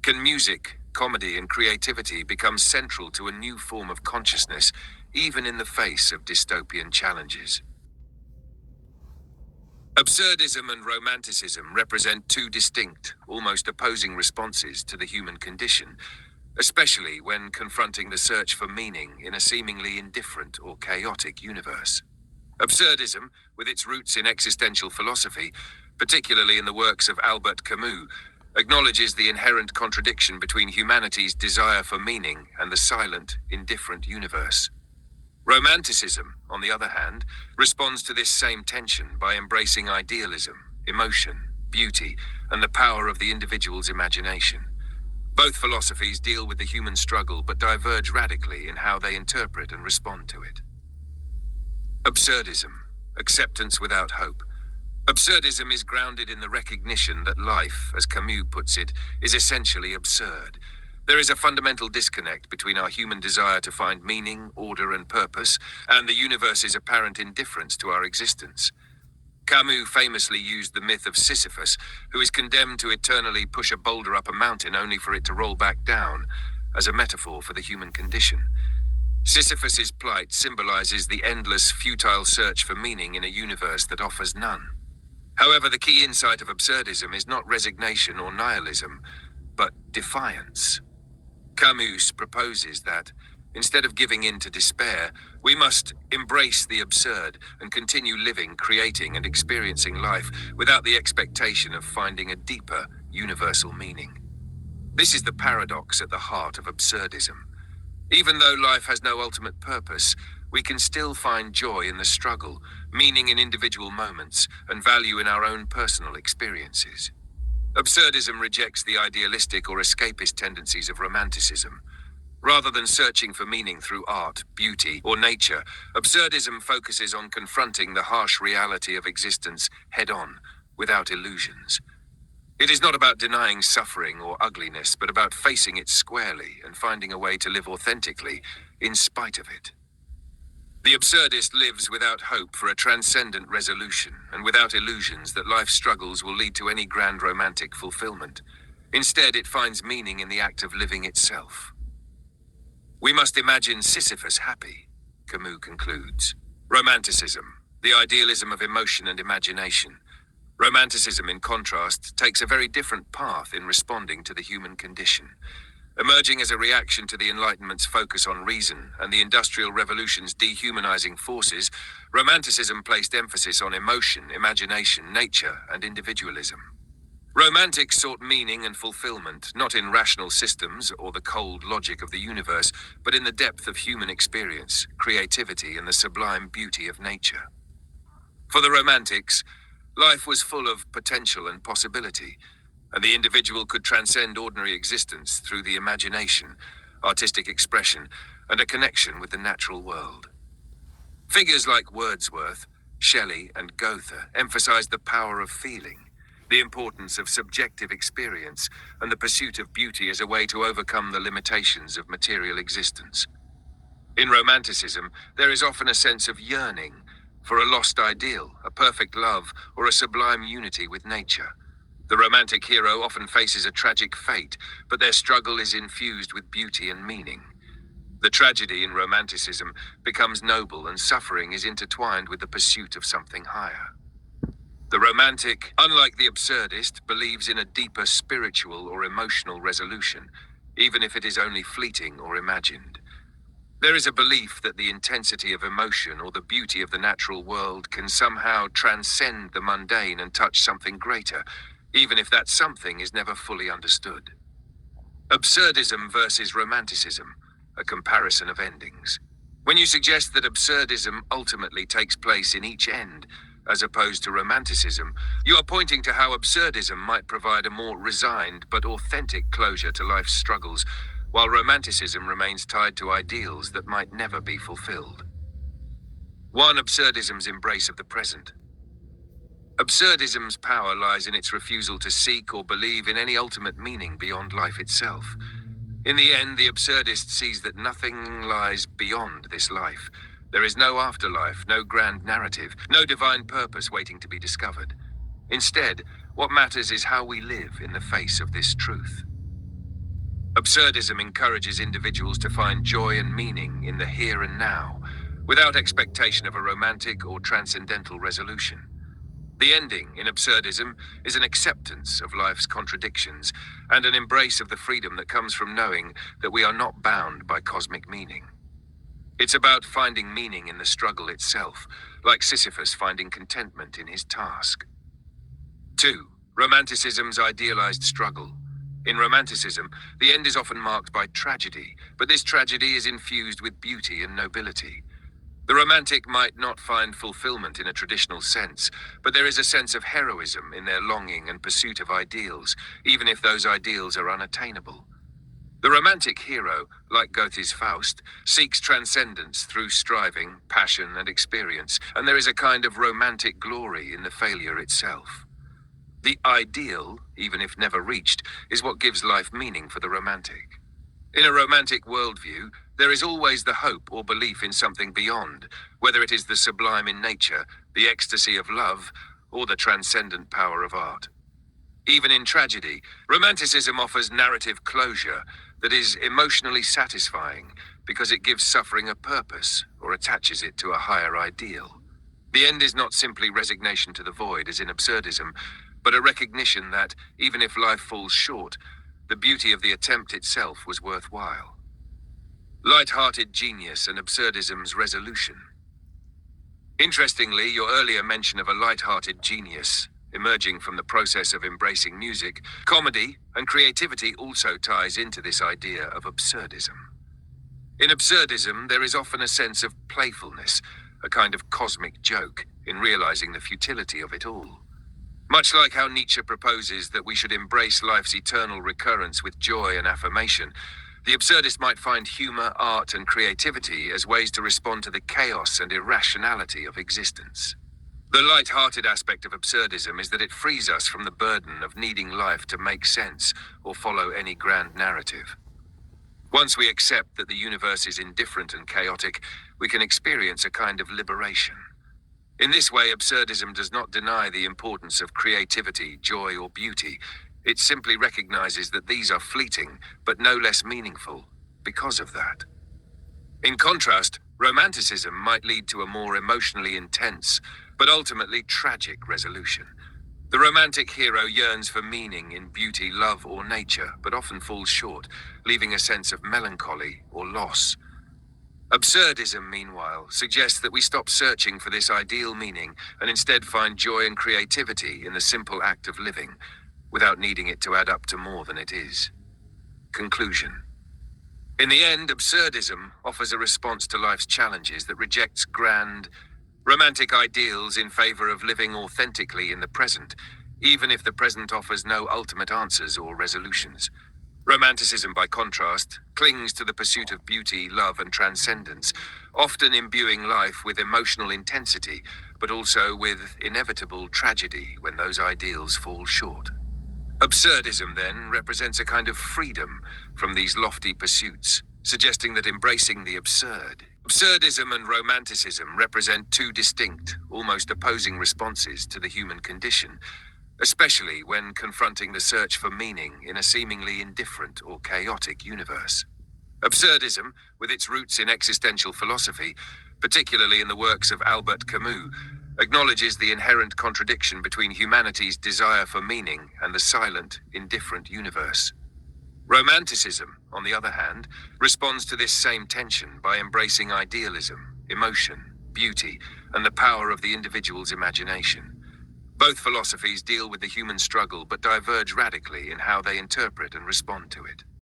Can music, comedy, and creativity become central to a new form of consciousness, even in the face of dystopian challenges? Absurdism and romanticism represent two distinct, almost opposing responses to the human condition, especially when confronting the search for meaning in a seemingly indifferent or chaotic universe. Absurdism, with its roots in existential philosophy, particularly in the works of Albert Camus, acknowledges the inherent contradiction between humanity's desire for meaning and the silent, indifferent universe. Romanticism, on the other hand, responds to this same tension by embracing idealism, emotion, beauty, and the power of the individual's imagination. Both philosophies deal with the human struggle but diverge radically in how they interpret and respond to it. Absurdism, acceptance without hope. Absurdism is grounded in the recognition that life, as Camus puts it, is essentially absurd. There is a fundamental disconnect between our human desire to find meaning, order, and purpose, and the universe's apparent indifference to our existence. Camus famously used the myth of Sisyphus, who is condemned to eternally push a boulder up a mountain only for it to roll back down, as a metaphor for the human condition. Sisyphus's plight symbolizes the endless, futile search for meaning in a universe that offers none. However, the key insight of absurdism is not resignation or nihilism, but defiance. Camus proposes that, instead of giving in to despair, we must embrace the absurd and continue living, creating, and experiencing life without the expectation of finding a deeper, universal meaning. This is the paradox at the heart of absurdism. Even though life has no ultimate purpose, we can still find joy in the struggle, meaning in individual moments, and value in our own personal experiences. Absurdism rejects the idealistic or escapist tendencies of romanticism. Rather than searching for meaning through art, beauty, or nature, absurdism focuses on confronting the harsh reality of existence head-on, without illusions. It is not about denying suffering or ugliness, but about facing it squarely and finding a way to live authentically, in spite of it. The absurdist lives without hope for a transcendent resolution, and without illusions that life's struggles will lead to any grand romantic fulfillment. Instead, it finds meaning in the act of living itself. We must imagine Sisyphus happy, Camus concludes. Romanticism, the idealism of emotion and imagination. Romanticism, in contrast, takes a very different path in responding to the human condition. Emerging as a reaction to the Enlightenment's focus on reason and the Industrial Revolution's dehumanizing forces, Romanticism placed emphasis on emotion, imagination, nature, and individualism. Romantics sought meaning and fulfillment, not in rational systems or the cold logic of the universe, but in the depth of human experience, creativity, and the sublime beauty of nature. For the Romantics, life was full of potential and possibility, and the individual could transcend ordinary existence through the imagination, artistic expression, and a connection with the natural world. Figures like Wordsworth, Shelley, and Goethe emphasized the power of feeling, the importance of subjective experience, and the pursuit of beauty as a way to overcome the limitations of material existence. In Romanticism, there is often a sense of yearning for a lost ideal, a perfect love, or a sublime unity with nature. The romantic hero often faces a tragic fate, but their struggle is infused with beauty and meaning. The tragedy in Romanticism becomes noble, and suffering is intertwined with the pursuit of something higher. The romantic, unlike the absurdist, believes in a deeper spiritual or emotional resolution, even if it is only fleeting or imagined. There is a belief that the intensity of emotion or the beauty of the natural world can somehow transcend the mundane and touch something greater, even if that something is never fully understood. Absurdism versus romanticism, a comparison of endings. When you suggest that absurdism ultimately takes place in each end, as opposed to romanticism, you are pointing to how absurdism might provide a more resigned but authentic closure to life's struggles, while romanticism remains tied to ideals that might never be fulfilled. 1. Absurdism's embrace of the present. Absurdism's power lies in its refusal to seek or believe in any ultimate meaning beyond life itself. In the end, the absurdist sees that nothing lies beyond this life. There is no afterlife, no grand narrative, no divine purpose waiting to be discovered. Instead, what matters is how we live in the face of this truth. Absurdism encourages individuals to find joy and meaning in the here and now, without expectation of a romantic or transcendental resolution. The ending in absurdism is an acceptance of life's contradictions and an embrace of the freedom that comes from knowing that we are not bound by cosmic meaning. It's about finding meaning in the struggle itself, like Sisyphus finding contentment in his task. 2. Romanticism's idealized struggle. In Romanticism, the end is often marked by tragedy, but this tragedy is infused with beauty and nobility. The romantic might not find fulfillment in a traditional sense, but there is a sense of heroism in their longing and pursuit of ideals, even if those ideals are unattainable. The romantic hero, like Goethe's Faust, seeks transcendence through striving, passion, and experience, and there is a kind of romantic glory in the failure itself. The ideal, even if never reached, is what gives life meaning for the romantic. In a romantic worldview, there is always the hope or belief in something beyond, whether it is the sublime in nature, the ecstasy of love, or the transcendent power of art. Even in tragedy, romanticism offers narrative closure that is emotionally satisfying because it gives suffering a purpose or attaches it to a higher ideal. The end is not simply resignation to the void as in absurdism, but a recognition that, even if life falls short, the beauty of the attempt itself was worthwhile. Light-hearted genius and absurdism's resolution. Interestingly, your earlier mention of a light-hearted genius emerging from the process of embracing music, comedy, and creativity also ties into this idea of absurdism. In absurdism, there is often a sense of playfulness, a kind of cosmic joke, in realizing the futility of it all. Much like how Nietzsche proposes that we should embrace life's eternal recurrence with joy and affirmation, the absurdist might find humor, art, and creativity as ways to respond to the chaos and irrationality of existence. The light-hearted aspect of absurdism is that it frees us from the burden of needing life to make sense or follow any grand narrative. Once we accept that the universe is indifferent and chaotic, we can experience a kind of liberation. In this way, absurdism does not deny the importance of creativity, joy, or beauty. It simply recognizes that these are fleeting, but no less meaningful because of that. In contrast, romanticism might lead to a more emotionally intense, but ultimately tragic resolution. The romantic hero yearns for meaning in beauty, love, or nature, but often falls short, leaving a sense of melancholy or loss. Absurdism, meanwhile, suggests that we stop searching for this ideal meaning and instead find joy and creativity in the simple act of living, without needing it to add up to more than it is. Conclusion. In the end, absurdism offers a response to life's challenges that rejects grand, romantic ideals in favor of living authentically in the present, even if the present offers no ultimate answers or resolutions. Romanticism, by contrast, clings to the pursuit of beauty, love, and transcendence, often imbuing life with emotional intensity, but also with inevitable tragedy when those ideals fall short. Absurdism, then, represents a kind of freedom from these lofty pursuits, suggesting that embracing the absurd. Absurdism and romanticism represent two distinct, almost opposing responses to the human condition, especially when confronting the search for meaning in a seemingly indifferent or chaotic universe. Absurdism, with its roots in existential philosophy, particularly in the works of Albert Camus, acknowledges the inherent contradiction between humanity's desire for meaning and the silent, indifferent universe. Romanticism, on the other hand, responds to this same tension by embracing idealism, emotion, beauty, and the power of the individual's imagination. Both philosophies deal with the human struggle but diverge radically in how they interpret and respond to it.